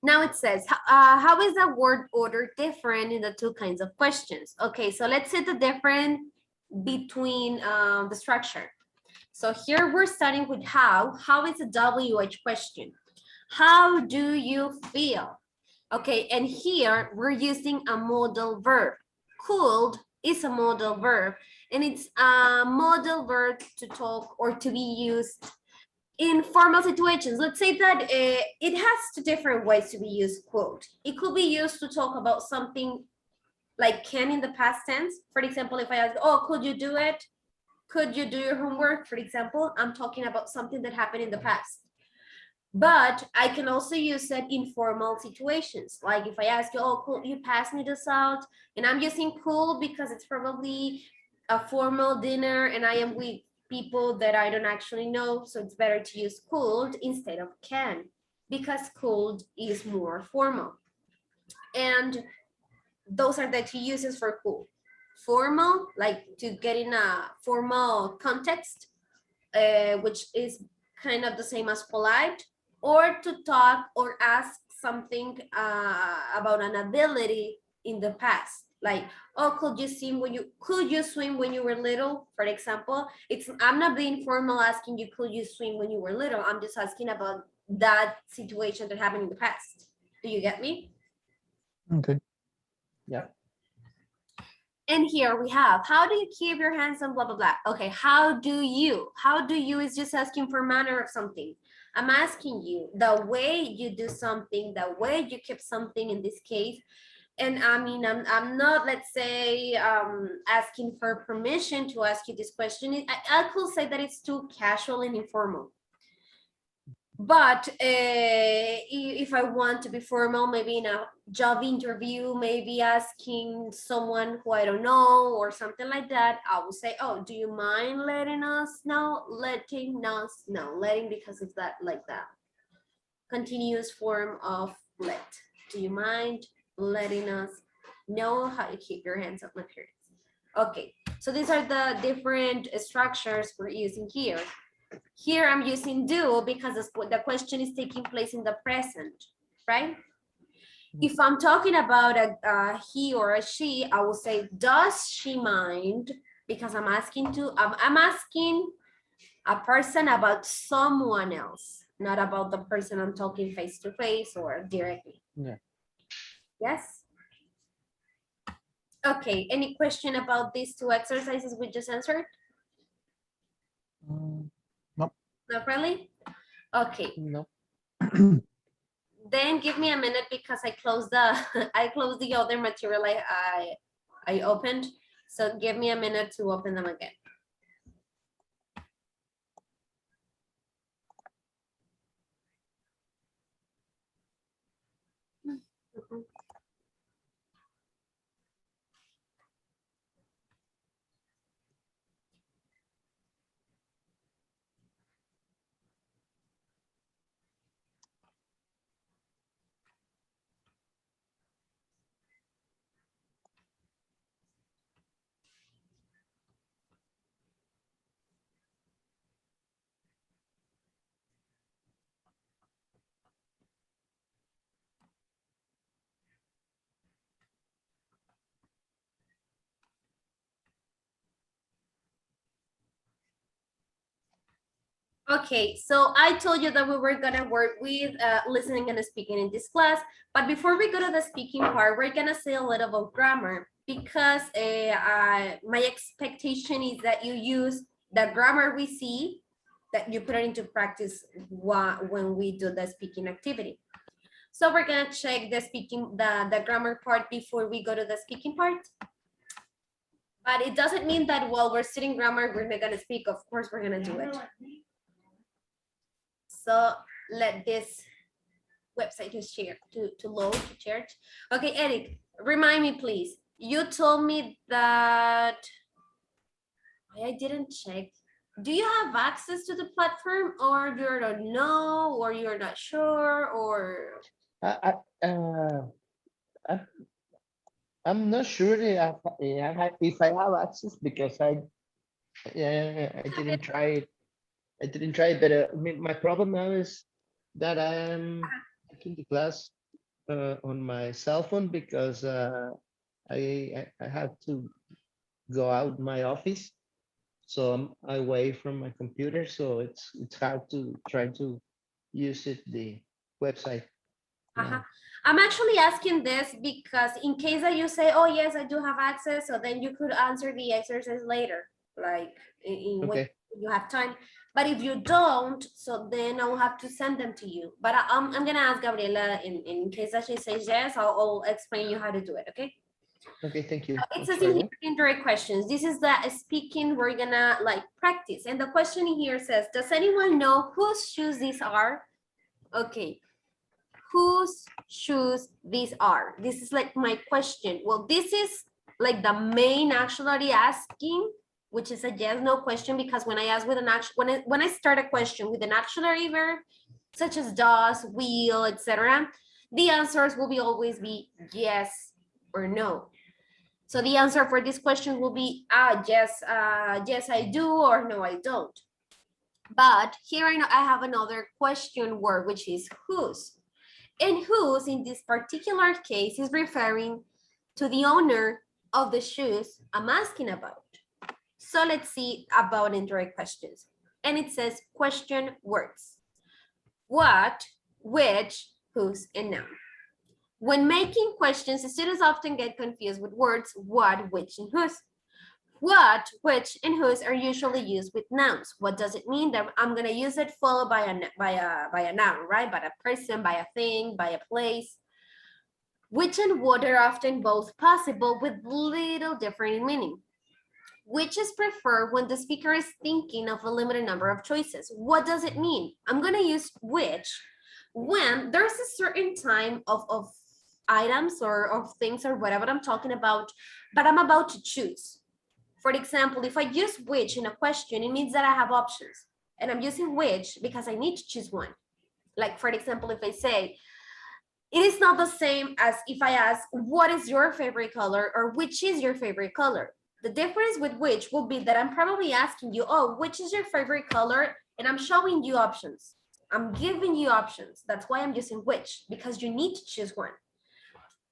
Speaker 1: Now it says, how is the word order different in the two kinds of questions? Okay, so let's see the difference between the structure. So here we're starting with how. How is a WH question? How do you feel? Okay, and here we're using a modal verb. Could is a modal verb, and it's a modal verb to talk or to be used in formal situations. Let's say that it has two different ways to be used, quote. It could be used to talk about something like can in the past tense. For example, if I ask, oh, could you do it? Could you do your homework? For example, I'm talking about something that happened in the past. But I can also use it in formal situations. Like if I ask you, oh, could you pass me this out? And I'm using cool because it's probably a formal dinner and I am with people that I don't actually know. So it's better to use could instead of can, because could is more formal. And those are the two uses for cool. Formal, like to get in a formal context, which is kind of the same as polite, or to talk or ask something about an ability in the past, like, oh, could you swim when you were little? For example, I'm not being formal asking you could you swim when you were little. I'm just asking about that situation that happened in the past. Do you get me?
Speaker 2: Okay.
Speaker 3: Yeah.
Speaker 1: And here we have, how do you keep your hands on blah, blah, blah. Okay, how do you is just asking for manner of something. I'm asking you the way you do something, the way you keep something in this case. And I mean, I'm not, let's say, asking for permission to ask you this question. I could say that it's too casual and informal. But if I want to be formal, maybe in a job interview, maybe asking someone who I don't know or something like that, I will say, oh, do you mind letting us know? Letting us know. Letting, because it's that, like that continuous form of let. Do you mind letting us know how to keep your hands on my periods? Okay, so these are the different structures we're using here. Here I'm using do because the question is taking place in the present, right? If I'm talking about a he or a she, I will say, does she mind? Because I'm asking a person about someone else, not about the person I'm talking face to face or directly.
Speaker 3: Yeah.
Speaker 1: Yes? Okay, any question about these two exercises we just answered?
Speaker 2: No.
Speaker 1: Not really? Okay.
Speaker 3: No.
Speaker 1: Then give me a minute because I closed the I closed the other material I opened. So give me a minute to open them again. Okay, so I told you that we were gonna work with listening and speaking in this class, but before we go to the speaking part, we're gonna say a little about grammar because my expectation is that you use the grammar we see, that you put it into practice when we do the speaking activity. So we're gonna check the grammar part before we go to the speaking part. But it doesn't mean that while we're studying grammar, we're not gonna speak. Of course, we're gonna do it. So let this website to load to church. Okay, Eric, remind me please. You told me that I didn't check. Do you have access to the platform, or you don't know, or you're not sure, or
Speaker 3: I, I'm not sure if I have access because I didn't try it. I didn't try it, but I mean, my problem now is that I'm taking the class on my cell phone because I have to go out my office, so I'm away from my computer, so it's hard to try to use the website.
Speaker 1: uh-huh.
Speaker 3: Now.
Speaker 1: I'm actually asking this because in case that you say, oh yes, I do have access, so then you could answer the exercise later, like in when
Speaker 3: Okay.
Speaker 1: you have time. But if you don't, so then I will have to send them to you. But I'm gonna ask Gabriela in case that she says yes, I'll explain you how to do it, okay?
Speaker 3: Okay. Thank you.
Speaker 1: It
Speaker 3: I'm
Speaker 1: says in
Speaker 3: sorry.
Speaker 1: here indirect questions. This is the speaking we're gonna like practice. And the question here says, does anyone know whose shoes these are? Okay, whose shoes these are? This is like my question. Well, this is like the main actually asking, which is a yes, no question, because when I ask with an action, when I start a question with an auxiliary verb, such as does, will, etc., the answers will be always be yes or no. So the answer for this question will be yes, yes I do, or no I don't. But here I have another question word, which is whose. And whose in this particular case is referring to the owner of the shoes I'm asking about. So let's see about indirect questions. And it says question words. What, which, whose, and noun. When making questions, students often get confused with words what, which, and whose. What, which, and whose are usually used with nouns. What does it mean? That I'm gonna use it followed by a noun, right? By a person, by a thing, by a place. Which and what are often both possible with little different meaning. Which is preferred when the speaker is thinking of a limited number of choices. What does it mean? I'm gonna use which when there's a certain time of items or of things or whatever I'm talking about, but I'm about to choose. For example, if I use which in a question, it means that I have options. And I'm using which because I need to choose one. Like, for example, if I say, it is not the same as if I ask, what is your favorite color or which is your favorite color? The difference with which will be that I'm probably asking you, oh, which is your favorite color? And I'm showing you options. I'm giving you options. That's why I'm using which, because you need to choose one.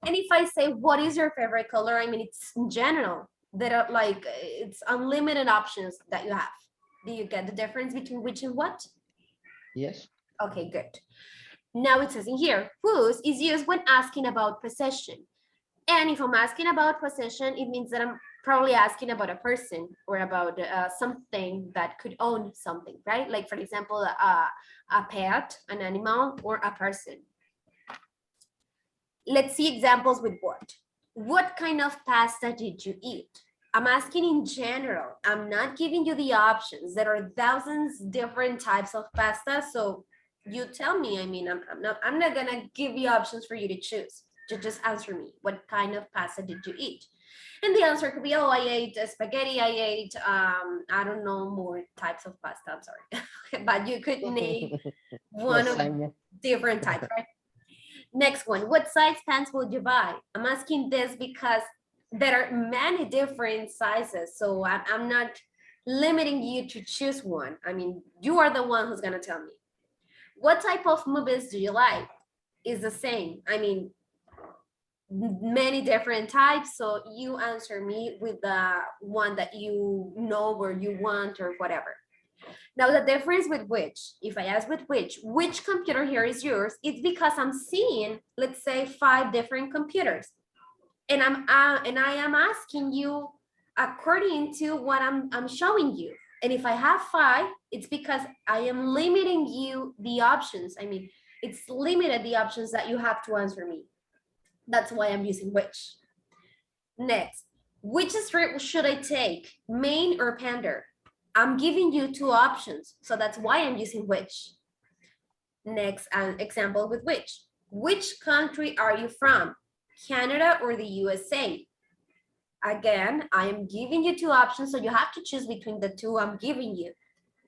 Speaker 1: And if I say, what is your favorite color? I mean, it's in general. That are like, it's unlimited options that you have. Do you get the difference between which and what?
Speaker 3: Yes.
Speaker 1: Okay, good. Now it says in here, whose is used when asking about possession. And if I'm asking about possession, it means that I'm probably asking about a person or about something that could own something, right? Like, for example, a pet, an animal, or a person. Let's see examples with what. What kind of pasta did you eat? I'm asking in general. I'm not giving you the options. There are thousands different types of pasta. So you tell me. I mean, I'm not gonna give you options for you to choose. Just answer me. What kind of pasta did you eat? And the answer could be, oh, I ate spaghetti. I ate, I don't know, more types of pasta. I'm sorry, but you could name one of
Speaker 3: Lasagna.
Speaker 1: different types, right? Next one, what size pants would you buy? I'm asking this because there are many different sizes. So I'm not limiting you to choose one. I mean, you are the one who's gonna tell me. What type of movies do you like? Is the same. I mean, many different types. So you answer me with the one that you know or you want or whatever. Now the difference with which, if I ask with which computer here is yours, it's because I'm seeing, let's say 5 different computers. And I am asking you according to what I'm showing you. And if I have 5, it's because I am limiting you the options. I mean, it's limited the options that you have to answer me. That's why I'm using which. Next, which street should I take, Main or Pender? I'm giving you 2 options, so that's why I'm using which. Next, an example with which. Which country are you from, Canada or the USA? Again, I am giving you 2 options, so you have to choose between the 2 I'm giving you.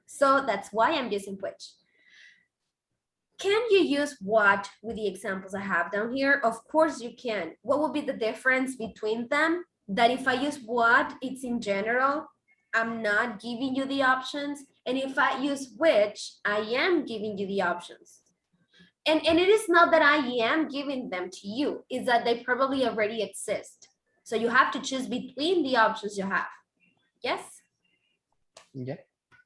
Speaker 1: So that's why I'm using which. Can you use what with the examples I have down here? Of course you can. What will be the difference between them? That if I use what, it's in general, I'm not giving you the options. And if I use which, I am giving you the options. And it is not that I am giving them to you, it's that they probably already exist. So you have to choose between the options you have. Yes?
Speaker 3: Yeah.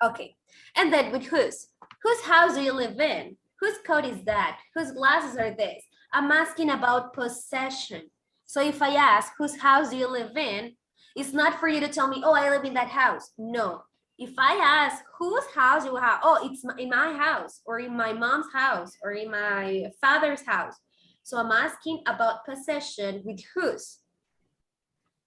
Speaker 1: Okay. And then with whose? Whose house do you live in? Whose coat is that? Whose glasses are this? I'm asking about possession. So if I ask, whose house do you live in? It's not for you to tell me, oh, I live in that house. No. If I ask, whose house you have? Oh, it's in my house, or in my mom's house, or in my father's house. So I'm asking about possession with whose.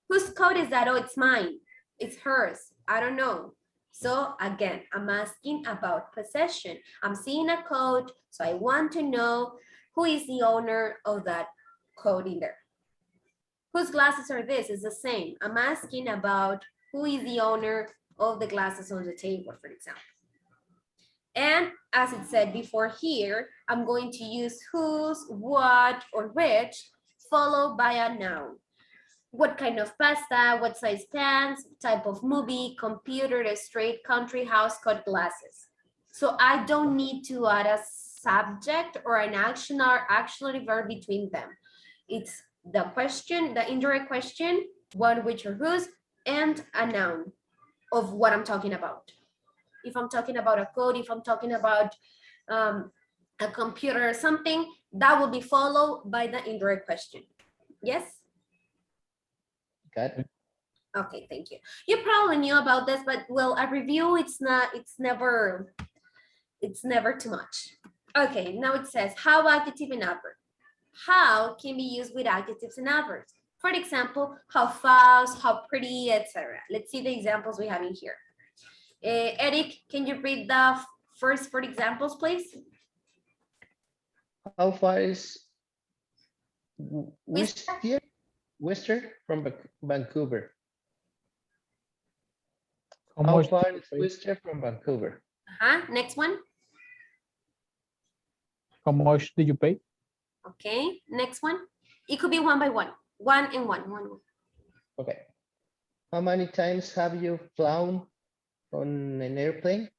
Speaker 1: Whose coat is that? Oh, it's mine. It's hers. I don't know. So again, I'm asking about possession. I'm seeing a coat, so I want to know who is the owner of that coat in there. Whose glasses are this? It's the same. I'm asking about who is the owner of the glasses on the table, for example. And as it said before here, I'm going to use whose, what, or which, followed by a noun. What kind of pasta, what size pants, type of movie, computer, a straight, country, house, coat, glasses. So I don't need to add a subject or an action or auxiliary verb between them. It's the question, the indirect question, what, which, or whose, and a noun of what I'm talking about. If I'm talking about a code, if I'm talking about a computer or something, that will be followed by the indirect question. Yes?
Speaker 3: Got it.
Speaker 1: Okay, thank you. You probably knew about this, but well, a review, it's never too much. Okay, now it says how adjective and adverb. How can be used with adjectives and adverbs. For example, how fast, how pretty, etc. Let's see the examples we have in here. Eric, can you read the first 4 examples, please?
Speaker 3: How far is Worcester from Vancouver? How far is Worcester from Vancouver?
Speaker 1: Next one.
Speaker 2: How much did you pay?
Speaker 1: Okay, next one. It could be one by one. One and one.
Speaker 3: Okay. How many times have you flown on an airplane?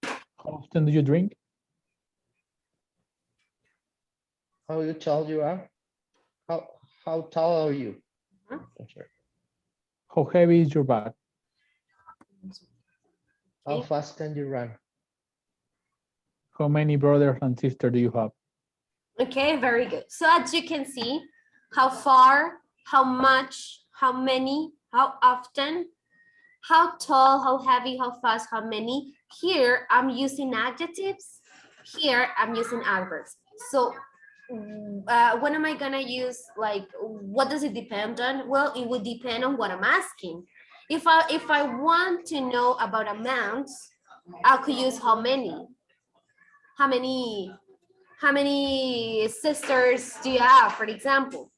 Speaker 2: How often do you drink?
Speaker 3: How tall you are? How tall are you?
Speaker 1: Mhm.
Speaker 3: I'm sorry.
Speaker 2: How heavy is your bag?
Speaker 3: How
Speaker 1: Okay.
Speaker 3: fast can you run?
Speaker 2: How many brothers and sisters do you have?
Speaker 1: Okay, very good. So as you can see, how far, how much, how many, how often, how tall, how heavy, how fast, how many. Here I'm using adjectives. Here I'm using adverbs. So when am I gonna use, like, what does it depend on? Well, it would depend on what I'm asking. If I want to know about amounts, I could use how many. How many sisters do you have, for example?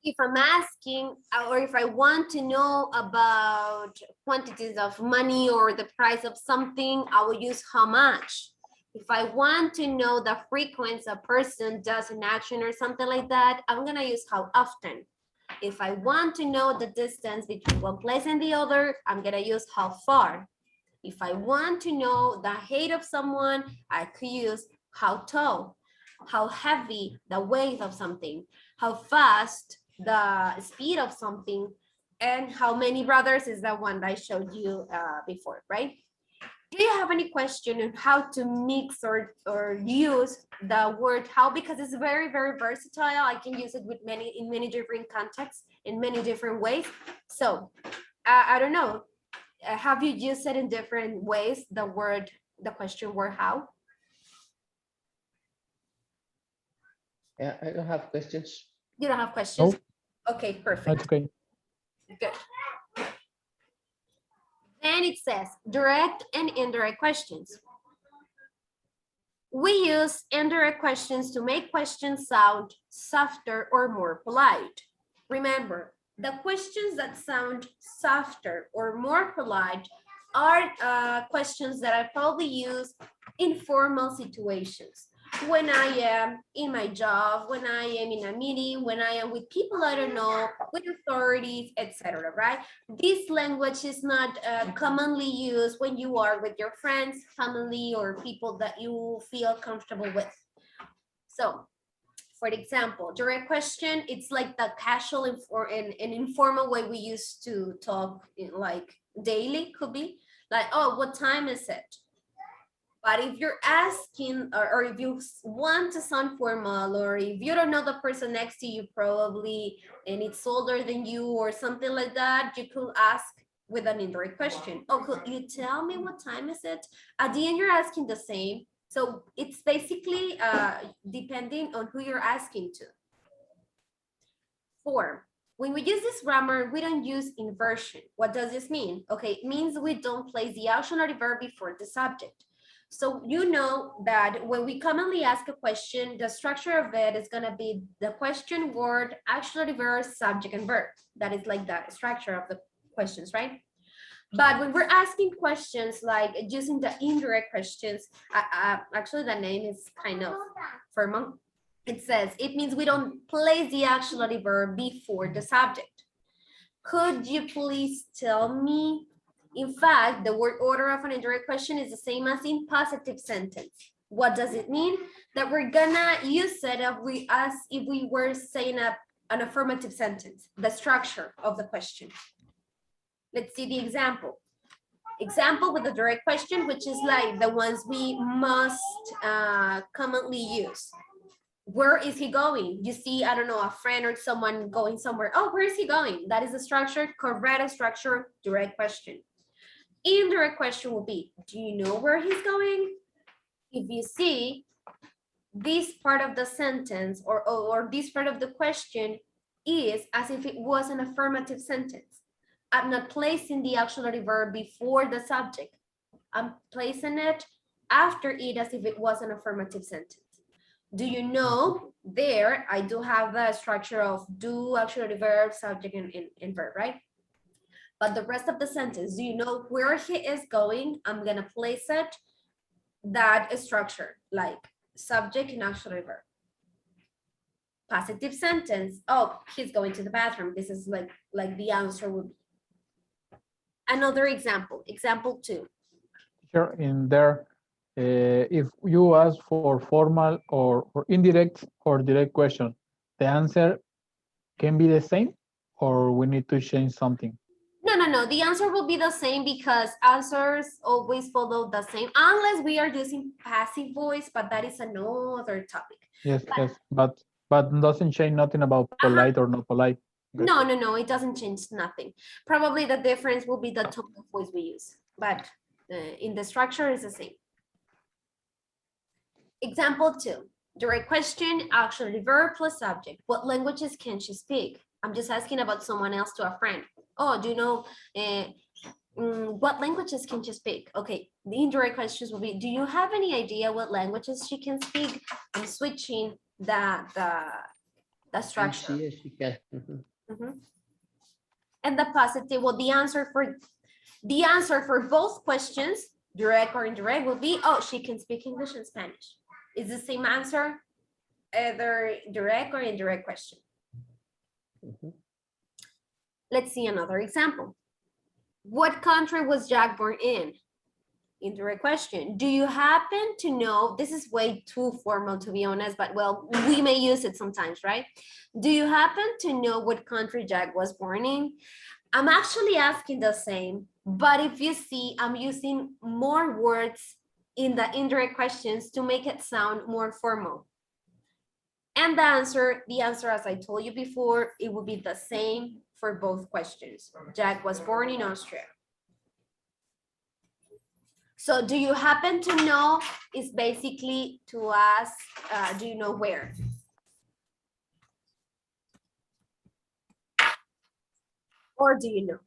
Speaker 1: If I'm asking, or if I want to know about quantities of money or the price of something, I will use how much. If I want to know the frequency a person does an action or something like that, I'm gonna use how often. If I want to know the distance between one place and the other, I'm gonna use how far. If I want to know the height of someone, I could use how tall, how heavy, the weight of something, how fast, the speed of something, And how many brothers is that one that I showed you before, right? Do you have any question on how to mix or use the word how? Because it's very, very versatile. I can use it with in many different contexts, in many different ways. So I don't know. Have you used it in different ways, the question word how?
Speaker 3: Yeah, I don't have questions.
Speaker 1: You don't have questions?
Speaker 2: No.
Speaker 1: Okay, perfect.
Speaker 2: That's okay.
Speaker 1: Good. Then it says direct and indirect questions. We use indirect questions to make questions sound softer or more polite. Remember, the questions that sound softer or more polite are questions that I probably use in formal situations. When I am in my job, when I am in a meeting, when I am with people I don't know, with authorities, etc. Right? This language is not commonly used when you are with your friends, family, or people that you feel comfortable with. So, for example, direct question, it's like the casual or an informal way we used to talk in, like daily, could be like, oh, what time is it? But if you're asking, or if you want to sound formal, or if you don't know the person next to you probably, and it's older than you or something like that, you could ask with an indirect question. Oh, could you tell me what time is it? At the end, you're asking the same. So it's basically depending on who you're asking to. 4, when we use this grammar, we don't use inversion. What does this mean? Okay, it means we don't place the auxiliary verb before the subject. So you know that when we commonly ask a question, the structure of it is gonna be the question, word, auxiliary verb, subject, and verb. That is like the structure of the questions, right? But when we're asking questions like using the indirect questions, actually the name is kind of formal. It says, it means we don't place the auxiliary verb before the subject. Could you please tell me? In fact, the word order of an indirect question is the same as in positive sentence. What does it mean? That we're gonna use it as if we were saying an affirmative sentence, the structure of the question. Let's see the example. Example with a direct question, which is like the ones we must commonly use. Where is he going? You see, I don't know, a friend or someone going somewhere. Oh, where is he going? That is a structure, correct structure, direct question. Indirect question will be, do you know where he's going? If you see, this part of the sentence or this part of the question is as if it was an affirmative sentence. I'm not placing the auxiliary verb before the subject. I'm placing it after it as if it was an affirmative sentence. Do you know? There, I do have the structure of do, auxiliary verb, subject, and verb, right? But the rest of the sentence, do you know where he is going? I'm gonna place it, that structure, like subject and auxiliary verb. Positive sentence, oh, he's going to the bathroom. This is like the answer would be. Another example, example 2.
Speaker 2: Sure, in there, if you ask for formal or indirect or direct question, the answer can be the same, or we need to change something?
Speaker 1: No. The answer will be the same because answers always follow the same, unless we are using passive voice, but that is another topic.
Speaker 2: Yes, but doesn't change nothing about polite or not polite. Good.
Speaker 1: No, it doesn't change nothing. Probably the difference will be the tone of voice we use, but in the structure is the same. Example 2, direct question, auxiliary verb plus subject. What languages can she speak? I'm just asking about someone else to a friend. Oh, do you know what languages can she speak? Okay, the indirect questions will be, do you have any idea what languages she can speak? I'm switching the structure.
Speaker 3: Yes, she can.
Speaker 1: And the positive, well, the answer for both questions, direct or indirect, will be, oh, she can speak English and Spanish. It's the same answer, either direct or indirect question. Let's see another example. What country was Jack born in? Indirect question. Do you happen to know, this is way too formal to be honest, but well, we may use it sometimes, right? Do you happen to know what country Jack was born in? I'm actually asking the same, but if you see, I'm using more words in the indirect questions to make it sound more formal. And the answer, as I told you before, it will be the same for both questions. Jack was born in Austria. So do you happen to know is basically to ask, do you know where? Or do you know?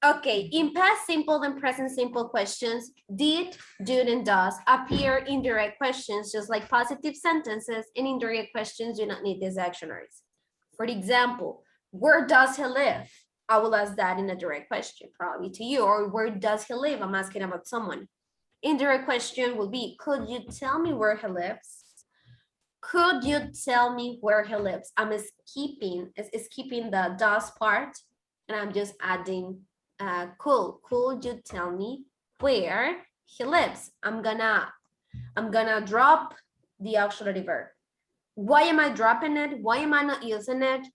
Speaker 1: Okay, in past simple and present simple questions, did, do, and does appear in direct questions, just like positive sentences. In indirect questions do not need these auxiliaries. For example, where does he live? I will ask that in a direct question, probably to you, or where does he live? I'm asking about someone. Indirect question will be, could you tell me where he lives? Could you tell me where he lives? I'm skipping the does part, and I'm just adding could you tell me where he lives? I'm gonna drop the auxiliary verb. Why am I dropping it? Why am I not using it?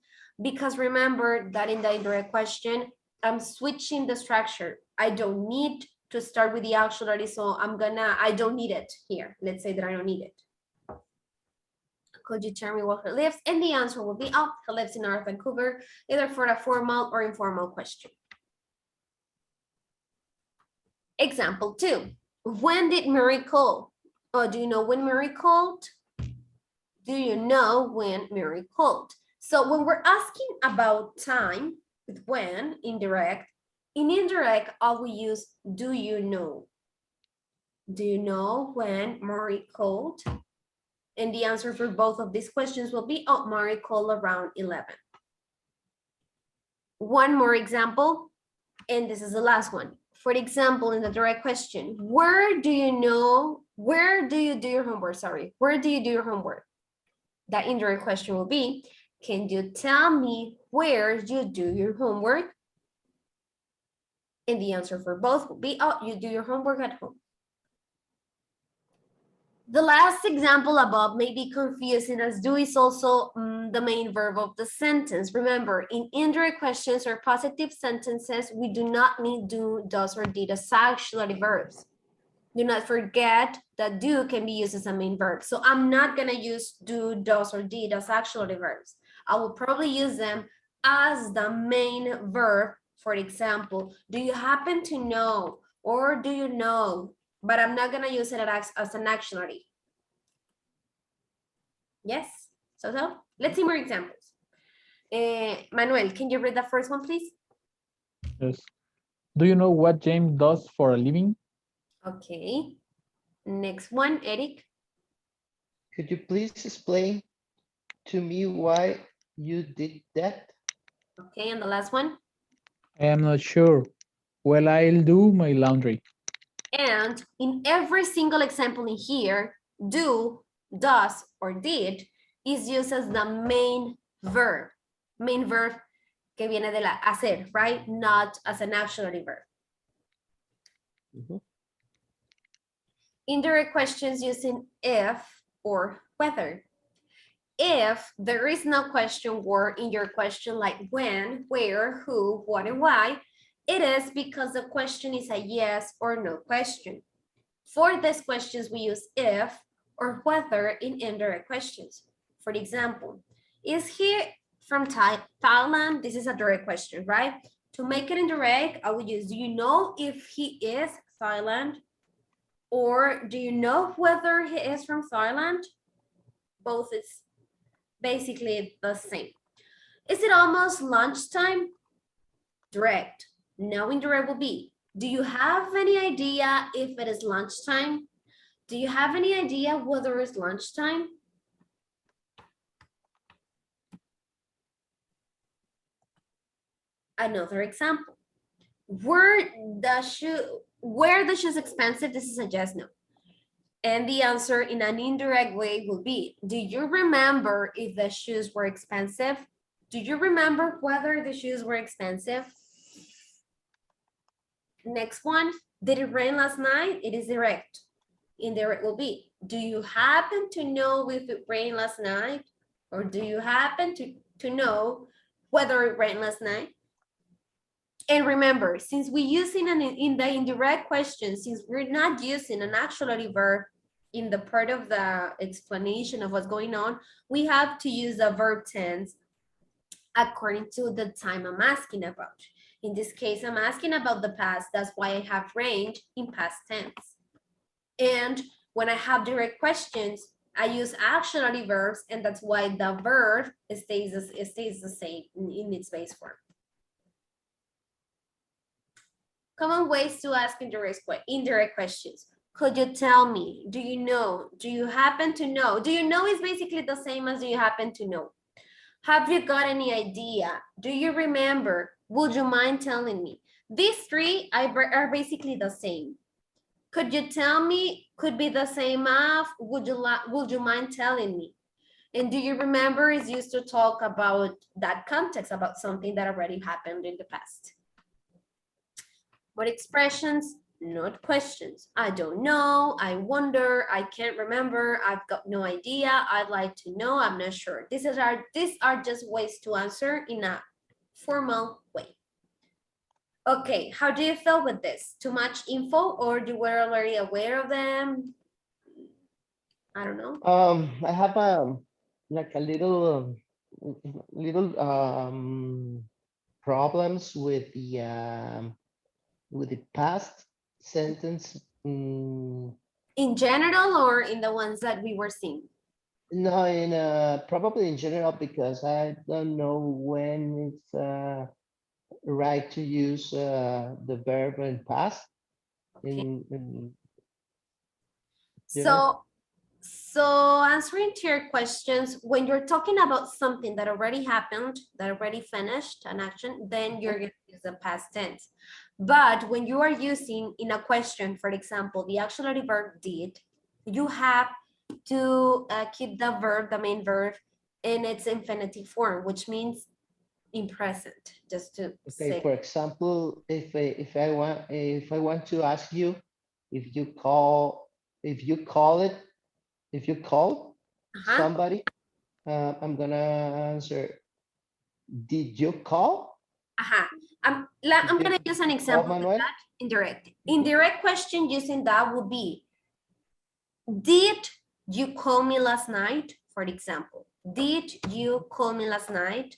Speaker 1: Because remember that in the indirect question, I'm switching the structure. I don't need to start with the auxiliary, so I don't need it here. Let's say that I don't need it. Could you tell me where he lives? And the answer will be, oh, he lives in North Vancouver, either for a formal or informal question. Example 2, when did Mary call? Oh, do you know when Mary called? Do you know when Mary called? So when we're asking about time with when, indirect, in indirect, I will use do you know? Do you know when Mary called? And the answer for both of these questions will be, oh, Mary called around 11. One more example, and this is the last one. For example, in the direct question, where do you do your homework? Sorry, where do you do your homework? That indirect question will be, can you tell me where you do your homework? And the answer for both will be, oh, you do your homework at home. The last example above may be confusing, as do is also the main verb of the sentence. Remember, in indirect questions or positive sentences, we do not need do, does, or did as auxiliary verbs. Do not forget that do can be used as a main verb. So I'm not gonna use do, does, or did as auxiliary verbs. I will probably use them as the main verb. For example, do you happen to know, or do you know? But I'm not gonna use it as an auxiliary. Yes, so let's see more examples. Manuel, can you read the first one, please?
Speaker 2: Yes. Do you know what James does for a living?
Speaker 1: Okay. Next one, Eric.
Speaker 3: Could you please explain to me why you did that?
Speaker 1: Okay, and the last one.
Speaker 2: I am not sure. Well, I'll do my laundry.
Speaker 1: And in every single example in here, do, does, or did is used as the main verb. Main verb que viene de la hacer, right? Not as an auxiliary verb. Indirect questions using if or whether. If there is no question word in your question like when, where, who, what, and why, it is because the question is a yes or no question. For these questions, we use if or whether in indirect questions. For example, is he from Thailand? This is a direct question, right? To make it indirect, I would use, do you know if he is Thailand? Or do you know whether he is from Thailand? Both is basically the same. Is it almost lunchtime? Direct. No, indirect will be, do you have any idea if it is lunchtime? Do you have any idea whether it's lunchtime? Another example. Where the shoes expensive? This is a yes, no. And the answer in an indirect way will be, do you remember if the shoes were expensive? Do you remember whether the shoes were expensive? Next one, did it rain last night? It is direct. Indirect will be, do you happen to know if it rained last night? Or do you happen to know whether it rained last night? And remember, since we use in the indirect question, since we're not using an auxiliary verb in the part of the explanation of what's going on, we have to use the verb tense according to the time I'm asking about. In this case, I'm asking about the past. That's why I have range in past tense. And when I have direct questions, I use auxiliary verbs, and that's why the verb stays the same in its base form. Common ways to ask indirect questions. Could you tell me? Do you know? Do you happen to know? Do you know is basically the same as do you happen to know. Have you got any idea? Do you remember? Would you mind telling me? These three are basically the same. Could you tell me? Could be the same of would you mind telling me? And do you remember is used to talk about that context, about something that already happened in the past. What expressions? Not questions. I don't know, I wonder, I can't remember, I've got no idea, I'd like to know, I'm not sure. These are just ways to answer in a formal way. Okay, how do you feel with this? Too much info, or you were already aware of them? I don't know.
Speaker 3: I have like a little problems with the past sentence.
Speaker 1: In general, or in the ones that we were seeing?
Speaker 3: No, in probably in general, because I don't know when it's right to use the verb in past.
Speaker 1: Okay.
Speaker 3: You know?
Speaker 1: So answering to your questions, when you're talking about something that already happened, that already finished an action, then you're going to use the past tense. But when you are using in a question, for example, the auxiliary verb did, you have to keep the verb, the main verb, in its infinitive form, which means in present, just to
Speaker 3: Okay,
Speaker 1: say.
Speaker 3: for example, if I want to ask you if you call somebody, I'm gonna answer, did you call?
Speaker 1: I'm going to use an example of that, indirect. Indirect question using that would be, did you call me last night? For example, did you call me last night?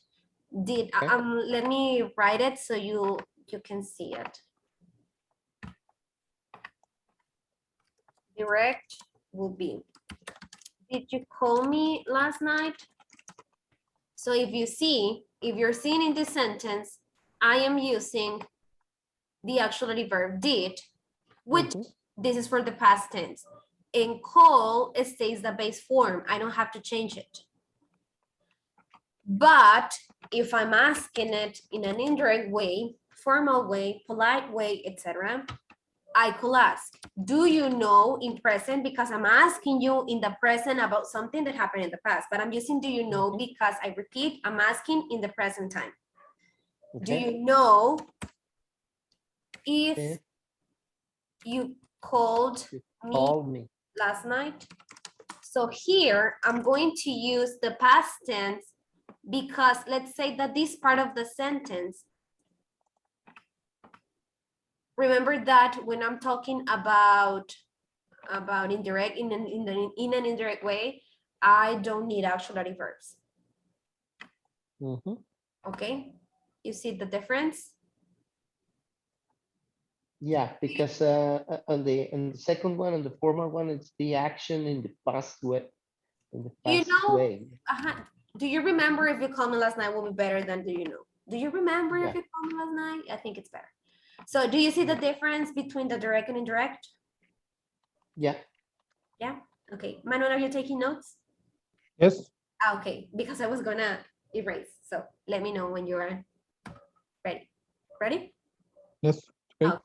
Speaker 1: Did
Speaker 3: Okay.
Speaker 1: let me write it so you can see it. Direct will be, did you call me last night? So if you're seeing in this sentence, I am using the auxiliary verb did, which this is for the past tense. And call stays the base form. I don't have to change it. But if I'm asking it in an indirect way, formal way, polite way, etc., I could ask, do you know in present? Because I'm asking you in the present about something that happened in the past, but I'm using do you know because I repeat, I'm asking in the present time. Okay. Do you know if you called me last night? So here I'm going to use the past tense because let's say that this part of the sentence, remember that when I'm talking about indirect in an indirect way, I don't need auxiliary verbs. Okay, you see the difference?
Speaker 3: Yeah, because on the second one, and the formal one, it's the action in the past way.
Speaker 1: Do you remember if you called me last night will be better than do you know? Do you remember if you called me last night? I think it's better. So do you see the difference between the direct and indirect?
Speaker 3: Yeah.
Speaker 1: Yeah. Okay. Manuel, are you taking notes?
Speaker 2: Yes.
Speaker 1: Okay, because I was gonna erase. So let me know when you are ready. Ready?
Speaker 2: Yes. Okay.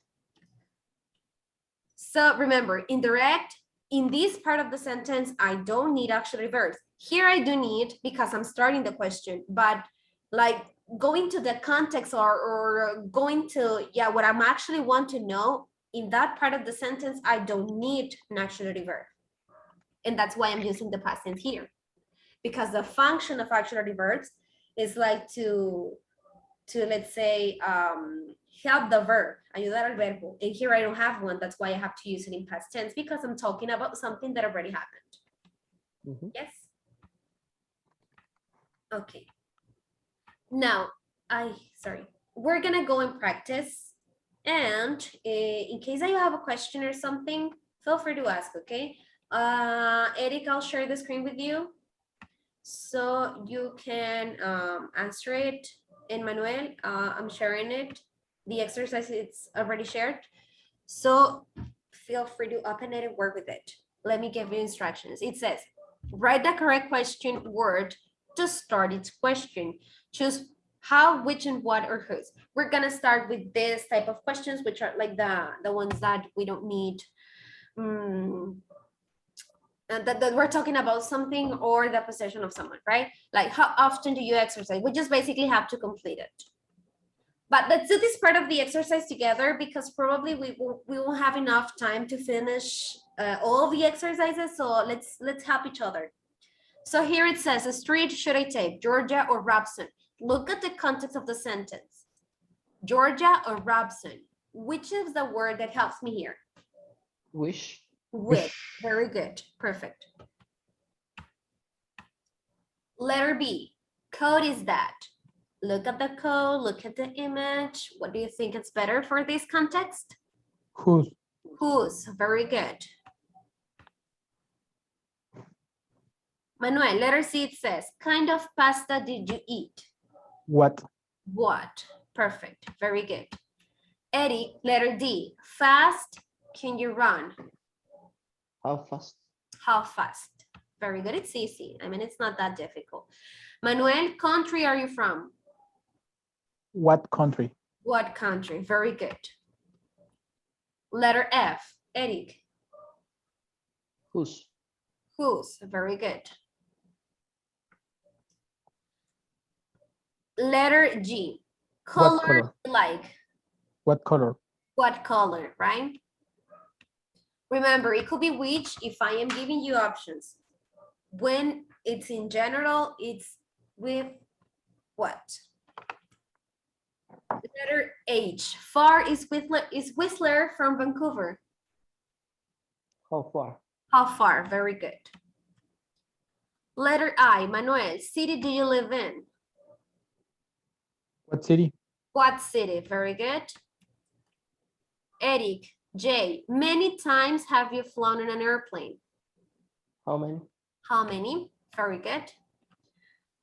Speaker 1: So remember, indirect, in this part of the sentence, I don't need auxiliary verbs. Here I do need because I'm starting the question, but like going to the context or going to, what I'm actually want to know, in that part of the sentence, I don't need an auxiliary verb. And that's why I'm using the past tense here. Because the function of auxiliary verbs is like to let's say, help the verb, ayudar al verbo. And here I don't have one. That's why I have to use it in past tense because I'm talking about something that already happened.
Speaker 3: Mhm.
Speaker 1: Yes. Okay. Now, sorry. We're gonna go and practice. And in case you have a question or something, feel free to ask, okay? Eric, I'll share the screen with you so you can answer it. And Manuel, I'm sharing it. The exercise is already shared. So feel free to open it and work with it. Let me give you instructions. It says, write the correct question word to start its question. Choose how, which, and what, or whose. We're gonna start with this type of questions, which are like the ones that we don't need. That we're talking about something or the possession of someone, right? Like how often do you exercise? We just basically have to complete it. But let's do this part of the exercise together because probably we won't have enough time to finish all the exercises. So let's help each other. So here it says, a street should I take, Georgia or Robson? Look at the context of the sentence. Georgia or Robson? Which is the word that helps me here?
Speaker 3: Wish.
Speaker 1: With. Very good. Perfect. Letter B. Code is that. Look at the code, look at the image. What do you think is better for this context?
Speaker 2: Whose?
Speaker 1: Whose? Very good. Manuel, letter C, it says, kind of pasta did you eat?
Speaker 2: What?
Speaker 1: What? Perfect. Very good. Eddie, letter D, fast can you run?
Speaker 3: How fast?
Speaker 1: How fast? Very good. It's easy. I mean, it's not that difficult. Manuel, country are you from?
Speaker 2: What country?
Speaker 1: What country? Very good. Letter F, Eric.
Speaker 3: Whose?
Speaker 1: Whose? Very good. Letter G,
Speaker 2: What
Speaker 1: color
Speaker 2: color?
Speaker 1: like.
Speaker 2: What color?
Speaker 1: What color, right? Remember, it could be which if I am giving you options. When it's in general, it's with what? Letter H, far is Whistler from Vancouver.
Speaker 3: How far?
Speaker 1: How far? Very good. Letter I, Manuel, city do you live in?
Speaker 2: What city?
Speaker 1: What city? Very good. Eric, J, many times have you flown in an airplane?
Speaker 3: How many?
Speaker 1: How many? Very good.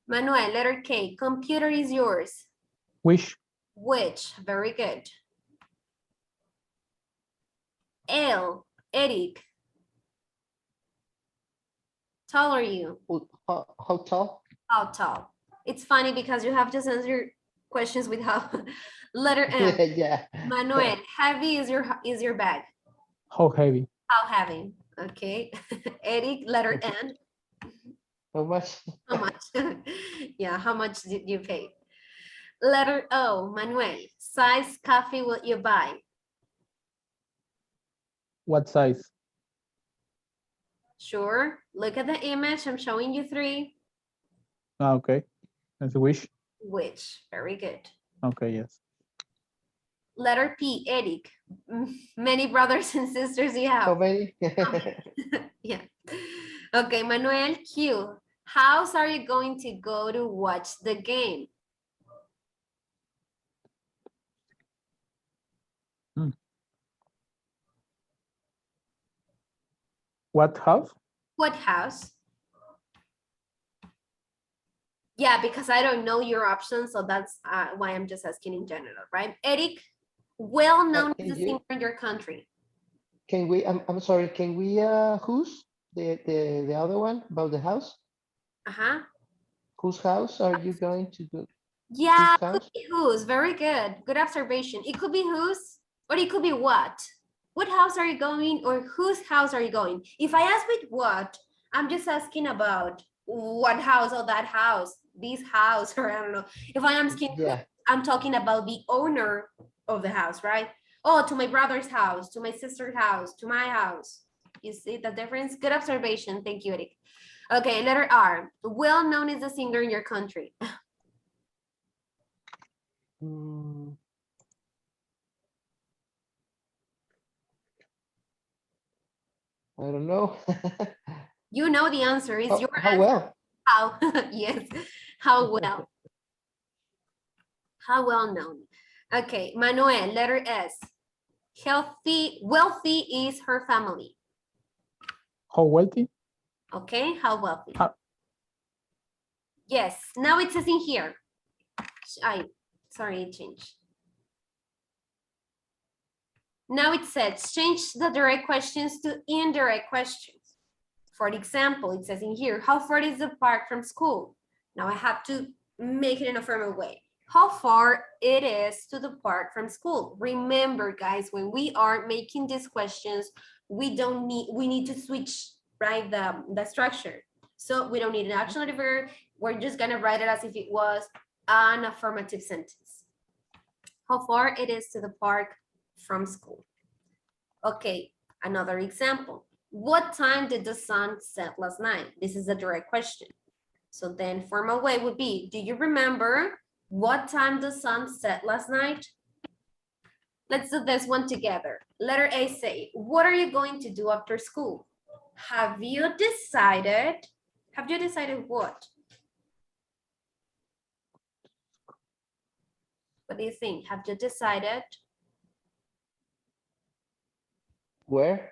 Speaker 1: Manuel, letter K, computer is yours.
Speaker 2: Which?
Speaker 1: Which? Very good. L, Eric, tall are you?
Speaker 3: How tall?
Speaker 1: How tall? It's funny because you have just answered questions with how. Letter M,
Speaker 3: Yeah.
Speaker 1: Manuel, heavy is your bag.
Speaker 2: How heavy?
Speaker 1: How heavy? Okay. Eric, letter N,
Speaker 3: How much?
Speaker 1: how much? Yeah, how much did you pay? Letter O, Manuel, size coffee will you buy?
Speaker 2: What size?
Speaker 1: Sure. Look at the image. I'm showing you three.
Speaker 2: Ah, okay. That's a wish.
Speaker 1: Which? Very good.
Speaker 2: Okay, yes.
Speaker 1: Letter P, Eric. Many brothers and sisters you
Speaker 3: How
Speaker 1: have.
Speaker 3: many?
Speaker 1: Yeah. Okay, Manuel, Q. How are you going to go to watch the game?
Speaker 2: What house?
Speaker 1: What house? Yeah, because I don't know your options, so that's why I'm just asking in general, right? Eric, well known
Speaker 3: Can
Speaker 1: as a
Speaker 3: you-
Speaker 1: singer in your country.
Speaker 3: Can we? I'm sorry. Can we? Whose? The other one about the house?
Speaker 1: Uh-huh.
Speaker 3: Whose house are you going to do?
Speaker 1: Yeah,
Speaker 3: Whose
Speaker 1: could
Speaker 3: house?
Speaker 1: be whose. Very good. Good observation. It could be whose, or it could be what. What house are you going, or whose house are you going? If I ask with what, I'm just asking about what house or that house, this house, or I don't know. If I'm asking,
Speaker 3: Yeah.
Speaker 1: I'm talking about the owner of the house, right? Oh, to my brother's house, to my sister's house, to my house. You see the difference? Good observation. Thank you, Eric. Okay, letter R. Well known as a singer in your country.
Speaker 3: Mm, I don't know.
Speaker 1: You know the answer. Is your
Speaker 3: How
Speaker 1: answer.
Speaker 3: well?
Speaker 1: How? Yes. How well? How well known? Okay, Manuel, letter S. Wealthy is her family.
Speaker 2: How wealthy?
Speaker 1: Okay, how wealthy?
Speaker 2: How-
Speaker 1: Yes, now it says in here. Sorry, it changed. Now it says change the direct questions to indirect questions. For example, it says in here, how far is the park from school? Now I have to make it in a formal way. How far it is to the park from school? Remember, guys, when we are making these questions, we need to switch, right, the structure. So we don't need an auxiliary verb. We're just gonna write it as if it was an affirmative sentence. How far it is to the park from school? Okay, another example. What time did the sun set last night? This is a direct question. So then formal way would be, do you remember what time the sun set last night? Let's do this one together. Letter A say, what are you going to do after school? Have you decided? Have you decided what? What do you think? Have you decided?
Speaker 3: Where?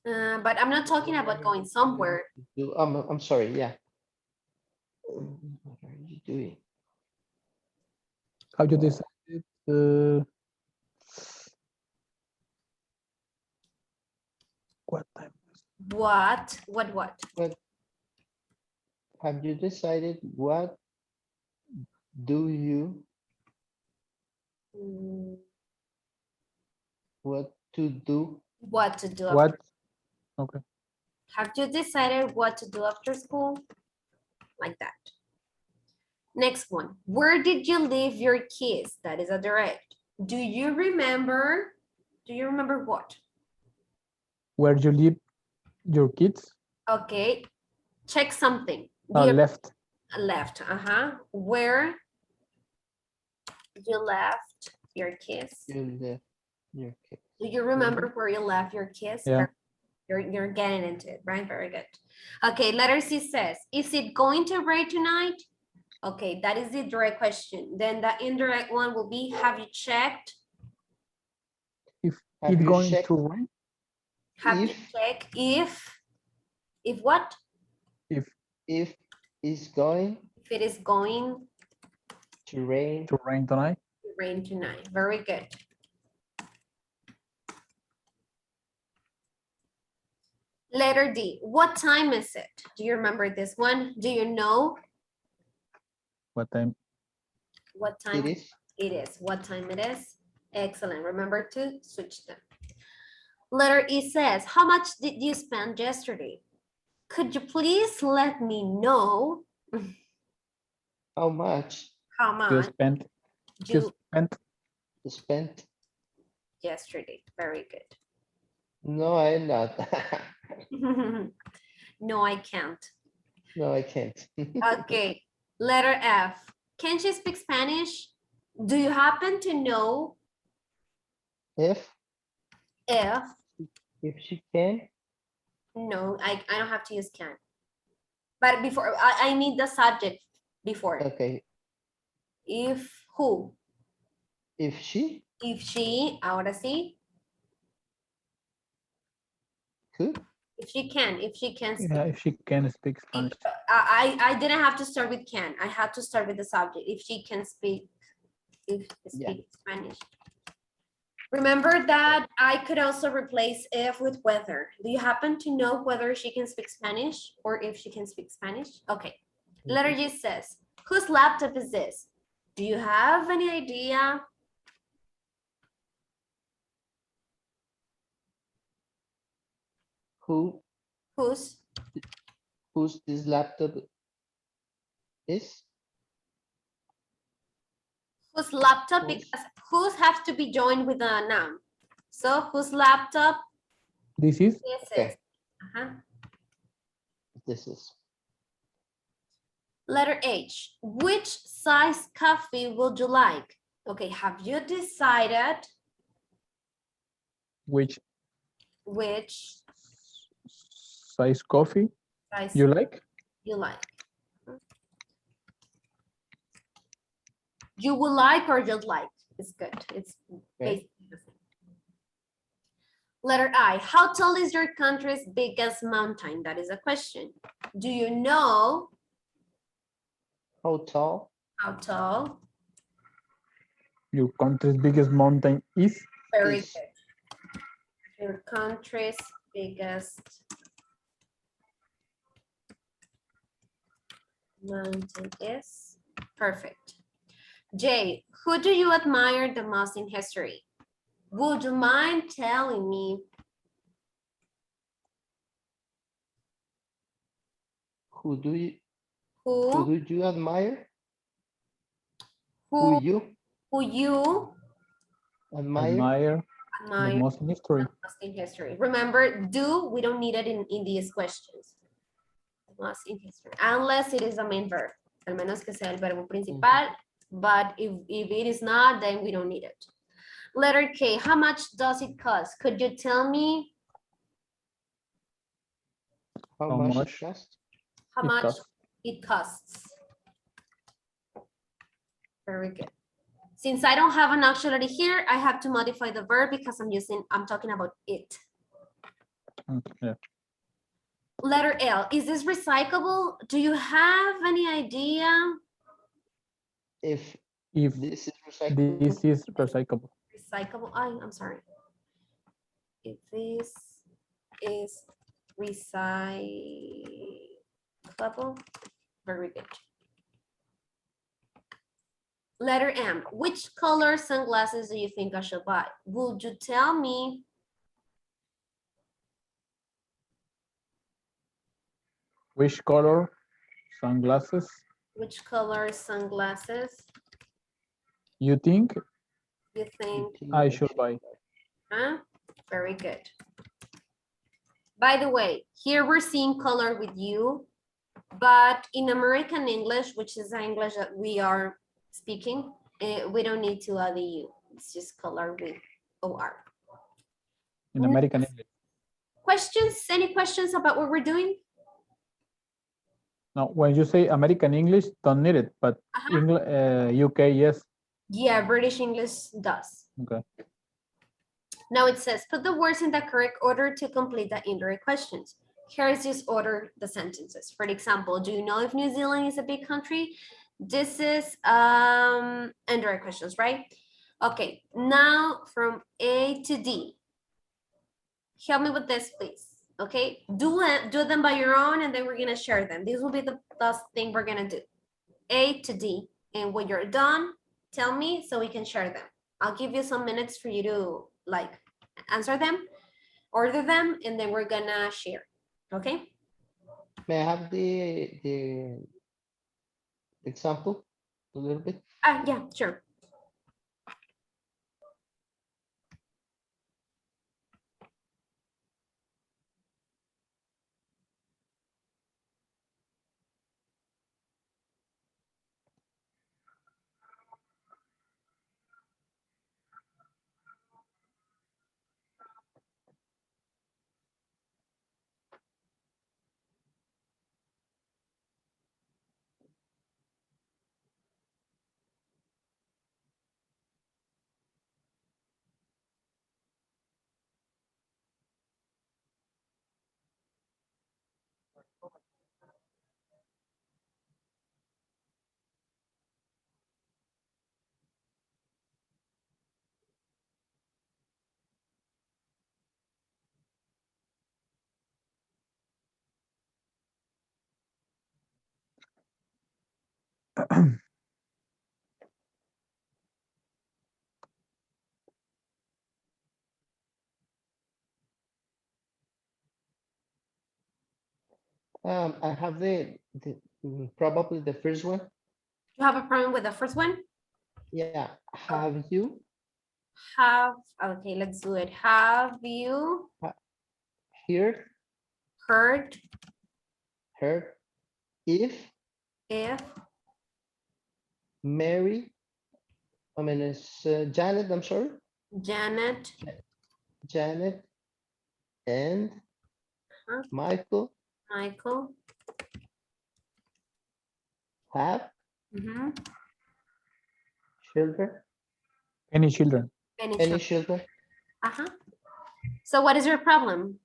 Speaker 1: But I'm not talking about going somewhere.
Speaker 3: I'm sorry, yeah. What are you doing?
Speaker 2: How you decided? What time?
Speaker 1: What?
Speaker 3: What? Have you decided what do you,
Speaker 1: Mm,
Speaker 3: what to do?
Speaker 1: What to do
Speaker 2: What?
Speaker 1: after?
Speaker 2: Okay.
Speaker 1: Have you decided what to do after school? Like that. Next one. Where did you leave your keys? That is a direct. Do you remember? Do you remember what?
Speaker 2: Where you leave your kids?
Speaker 1: Okay. Check something. Do you
Speaker 2: Left.
Speaker 1: left? Where you left your keys?
Speaker 3: You left your kid.
Speaker 1: Do you remember where you left your keys?
Speaker 2: Yeah.
Speaker 1: You're getting into it, right? Very good. Okay, letter C says, is it going to rain tonight? Okay, that is the direct question. Then the indirect one will be, have you checked?
Speaker 2: If
Speaker 3: Have
Speaker 2: it's
Speaker 3: you
Speaker 2: going
Speaker 3: checked
Speaker 2: to rain?
Speaker 1: Have you
Speaker 3: if
Speaker 1: checked if what?
Speaker 3: if it's going
Speaker 1: If it is going
Speaker 3: to rain?
Speaker 2: To rain tonight?
Speaker 1: to rain tonight. Very good. Letter D, what time is it? Do you remember this one? Do you know
Speaker 2: What time?
Speaker 1: what time
Speaker 3: It is.
Speaker 1: it is? What time it is? Excellent. Remember to switch them. Letter E says, how much did you spend yesterday? Could you please let me know
Speaker 3: How much
Speaker 1: how
Speaker 2: You
Speaker 1: much
Speaker 2: spent. You
Speaker 1: you
Speaker 2: spent.
Speaker 3: you spent?
Speaker 1: yesterday? Very good.
Speaker 3: No, I'm not.
Speaker 1: No, I can't.
Speaker 3: No, I can't.
Speaker 1: Okay, letter F. Can she speak Spanish? Do you happen to know
Speaker 3: If
Speaker 1: if,
Speaker 3: she can,
Speaker 1: no, I don't have to use can. But before, I need the subject before.
Speaker 3: okay.
Speaker 1: If who?
Speaker 3: If she
Speaker 1: If she, ahora sí.
Speaker 3: could,
Speaker 1: If she can speak.
Speaker 2: Yeah, if she can speak
Speaker 1: If,
Speaker 2: Spanish.
Speaker 1: I didn't have to start with can. I had to start with the subject. If she can speak,
Speaker 3: Yeah.
Speaker 1: Spanish. Remember that I could also replace if with whether. Do you happen to know whether she can speak Spanish or if she can speak Spanish? Okay. Letter G says, whose laptop is this? Do you have any idea?
Speaker 3: whose this laptop is?
Speaker 1: Whose laptop?
Speaker 3: Whose?
Speaker 1: Because whose have to be joined with a noun. So whose laptop?
Speaker 2: This is?
Speaker 1: This
Speaker 3: Okay.
Speaker 1: is.
Speaker 3: This is.
Speaker 1: Letter H. Which size coffee would you like? Okay, have you decided?
Speaker 2: Which
Speaker 1: which
Speaker 2: Size coffee
Speaker 1: size
Speaker 2: you like?
Speaker 1: you like. You would like or you'd like. It's good. It's basically the same. Letter I. How tall is your country's biggest mountain? That is a question. Do you know
Speaker 3: How tall?
Speaker 1: how tall?
Speaker 2: Your country's biggest mountain is?
Speaker 1: Very
Speaker 3: Is-
Speaker 1: good. Your country's biggest mountain is perfect. J. Who do you admire the most in history? Would you mind telling me
Speaker 3: Who do you
Speaker 1: who
Speaker 3: admire?
Speaker 1: who
Speaker 3: you
Speaker 1: you
Speaker 3: admire?
Speaker 2: Admire the
Speaker 1: admire
Speaker 2: most in history.
Speaker 1: the most in history? Remember, do we don't need it in these questions. The most in history, unless it is a main verb, al menos que sea el verbo principal. But if it is not, then we don't need it. Letter K. How much does it cost? Could you tell me
Speaker 3: How
Speaker 2: How
Speaker 3: much
Speaker 2: much
Speaker 3: it costs?
Speaker 1: how
Speaker 2: it
Speaker 1: much
Speaker 2: costs?
Speaker 1: it costs? Very good. Since I don't have an auxiliary here, I have to modify the verb because I'm talking about it.
Speaker 2: Yeah.
Speaker 1: Letter L. Is this recyclable? Do you have any idea?
Speaker 3: If
Speaker 2: If
Speaker 3: this is recyclable,
Speaker 2: this is recyclable.
Speaker 1: Recyclable. I'm sorry. If this is recyclable, very good. Letter M. Which color sunglasses do you think I should buy? Would you tell me
Speaker 2: Which color sunglasses
Speaker 1: which color sunglasses
Speaker 2: you think
Speaker 1: you think?
Speaker 2: I should buy?
Speaker 1: Huh? Very good. By the way, here we're seeing color with you, but in American English, which is the English that we are speaking, we don't need to add the U. It's just color with OR.
Speaker 2: In American English.
Speaker 1: Questions? Any questions about what we're doing?
Speaker 2: No, when you say American English, don't need it, but UK, yes.
Speaker 1: Yeah, British English does.
Speaker 2: Okay.
Speaker 1: Now it says, put the words in the correct order to complete the indirect questions. Here is just order the sentences. For example, do you know if New Zealand is a big country? This is indirect questions, right? Okay, now from A to D. Help me with this, please. Okay, do them by your own and then we're gonna share them. This will be the last thing we're gonna do. A to D, and when you're done, tell me so we can share them. I'll give you some minutes for you to like answer them, order them, and then we're gonna share, okay?
Speaker 3: may I have the example a little bit?
Speaker 1: Yeah, sure.
Speaker 3: I have probably the first one.
Speaker 1: You have a problem with the first one?
Speaker 3: Yeah. Have you
Speaker 1: Okay, let's do it. Have you
Speaker 3: heard
Speaker 1: heard
Speaker 3: if
Speaker 1: if
Speaker 3: Mary, it's Janet, I'm sorry,
Speaker 1: Janet
Speaker 3: Janet and
Speaker 1: Uh-huh.
Speaker 3: Michael
Speaker 1: Michael.
Speaker 3: have
Speaker 1: Mhm.
Speaker 3: children?
Speaker 2: Any children?
Speaker 1: Any
Speaker 3: Any
Speaker 1: children?
Speaker 3: children?
Speaker 1: Uh-huh. So what is your problem?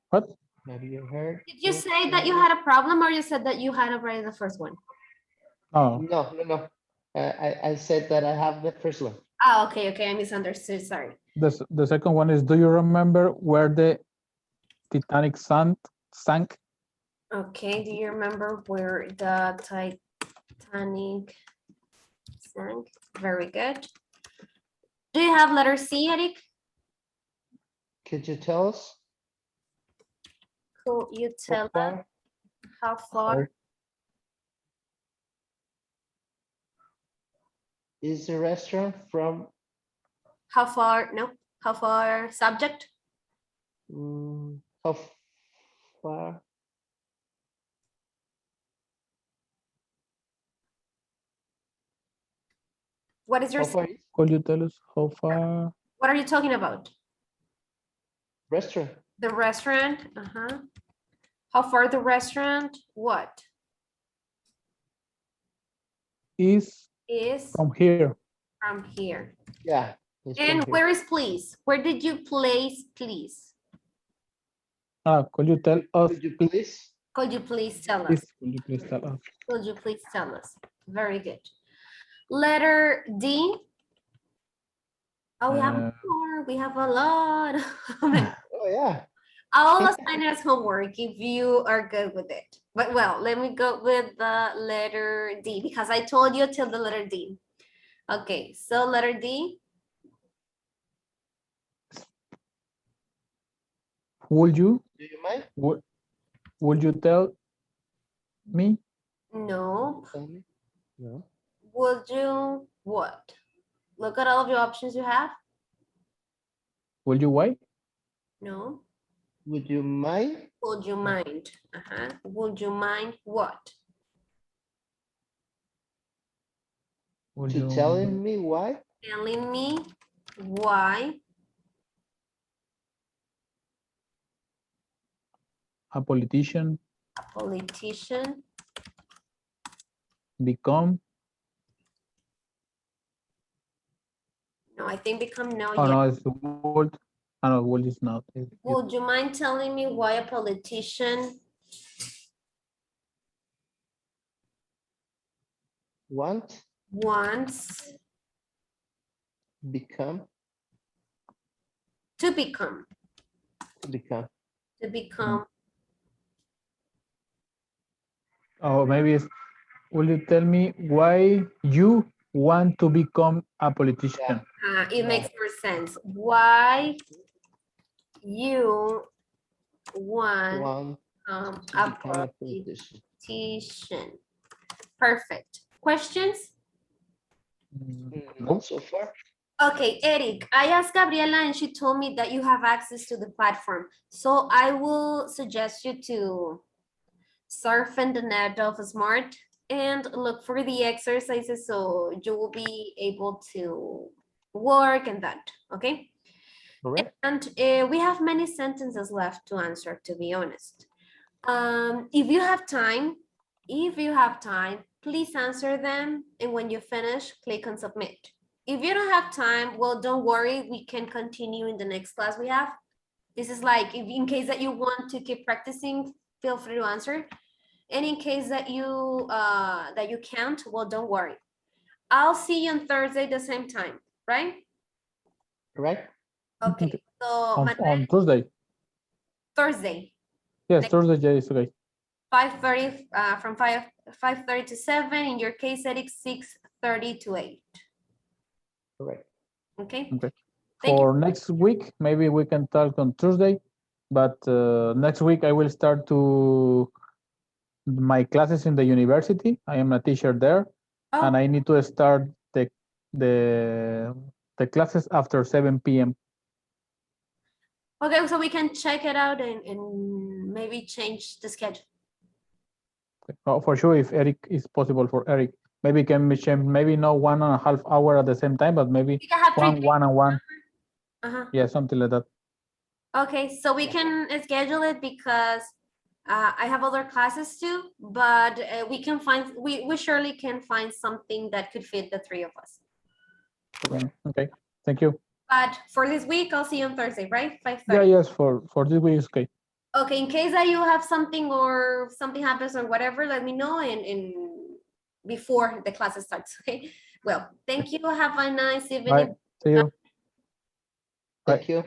Speaker 2: What?
Speaker 3: Have you heard?
Speaker 1: Did you
Speaker 3: this
Speaker 1: say that you
Speaker 3: already?
Speaker 1: had a problem or you said that you had already the first one?
Speaker 2: Oh,
Speaker 3: No. I said that I have the first one.
Speaker 1: Oh, okay, I misunderstood, sorry.
Speaker 2: the second one is, do you remember where the Titanic sank?
Speaker 1: Okay, do you remember where the Titanic sank? Very good. Do you have letter C, Eric?
Speaker 3: Could you tell us
Speaker 1: Could you tell us
Speaker 3: far?
Speaker 1: how far?
Speaker 3: Is the restaurant from
Speaker 1: How far? No. How far? Subject?
Speaker 3: how far?
Speaker 1: What is your?
Speaker 3: How far is
Speaker 2: Could you tell us how far?
Speaker 1: What are you talking about?
Speaker 3: restaurant?
Speaker 1: The restaurant? Uh-huh. How far the restaurant? What
Speaker 2: Is
Speaker 1: is
Speaker 2: from here?
Speaker 1: from here?
Speaker 3: Yeah. It's from
Speaker 1: And
Speaker 3: here.
Speaker 1: where is please? Where did you place please?
Speaker 2: Could you tell us?
Speaker 3: Could you please?
Speaker 1: Could you please tell us?
Speaker 2: Please, could you please tell us?
Speaker 1: Could you please tell us? Very good. Letter D. Oh, we have more. We have a lot.
Speaker 3: Oh yeah.
Speaker 1: I'll assign it as homework if you are good with it. But well, let me go with the letter D because I told you till the letter D. Okay, so letter D.
Speaker 2: Would you?
Speaker 3: Do you mind?
Speaker 2: Would you tell me?
Speaker 1: No.
Speaker 3: Tell me. No.
Speaker 1: Would you what? Look at all of your options you have.
Speaker 2: Would you why?
Speaker 1: No.
Speaker 3: Would you mind?
Speaker 1: Would you mind? Would you mind what?
Speaker 2: Would
Speaker 3: To
Speaker 2: you
Speaker 3: telling me why?
Speaker 1: Telling me why
Speaker 2: a politician
Speaker 1: a politician
Speaker 2: become?
Speaker 1: no, I think become no
Speaker 2: Oh
Speaker 1: yet.
Speaker 2: no, it's would. Oh no, would is not.
Speaker 1: Would you mind telling me why a politician
Speaker 3: Want?
Speaker 1: wants
Speaker 3: Become?
Speaker 1: to become?
Speaker 3: To become.
Speaker 1: To become.
Speaker 2: Oh, maybe it's. Will you tell me why you want to become a politician?
Speaker 1: It makes more sense. Why you want
Speaker 3: Want
Speaker 1: a
Speaker 3: to become a politician.
Speaker 1: politician? Perfect. Questions?
Speaker 3: Not so far.
Speaker 1: Okay, Eric, I asked Gabriela and she told me that you have access to the platform. So I will suggest you to surf in the net of Smart and look for the exercises so you will be able to work and that, okay?
Speaker 3: Correct.
Speaker 1: And we have many sentences left to answer, to be honest. If you have time, please answer them. And when you finish, click on submit. If you don't have time, well, don't worry. We can continue in the next class we have. This is like, if in case that you want to keep practicing, feel free to answer. And in case that you can't, well, don't worry. I'll see you on Thursday the same time, right?
Speaker 3: Right?
Speaker 1: Okay, so
Speaker 2: On Thursday.
Speaker 1: Thursday,
Speaker 2: Yes,
Speaker 1: Next-
Speaker 2: Thursday. Yeah, it's okay.
Speaker 1: 5:30 from 5:30 to 7. In your case, Eric, 6:30 to 8.
Speaker 3: Correct.
Speaker 1: Okay.
Speaker 2: Okay.
Speaker 1: Thank you.
Speaker 2: For next week, maybe we can talk on Thursday, but next week I will start to my classes in the university. I am a teacher there,
Speaker 1: Oh,
Speaker 2: and I need to start the classes after 7 p.m.
Speaker 1: okay, so we can check it out and maybe change the schedule.
Speaker 2: Oh, for sure, if Eric is possible for Eric, maybe can we change, maybe not 1.5 hours at the same time, but maybe
Speaker 1: You can have 3
Speaker 2: one and one. Yeah, something like that.
Speaker 1: Okay, so we can schedule it because I have other classes too, but we surely can find something that could fit the three of us.
Speaker 2: Okay. Thank you.
Speaker 1: But for this week, I'll see you on Thursday, right? 5:30.
Speaker 2: Yeah, yes, for this week is okay.
Speaker 1: Okay, in case that you have something or something happens or whatever, let me know and before the class starts, okay? Well, thank you. Have a nice evening.
Speaker 2: Bye. See you.
Speaker 3: Thank you.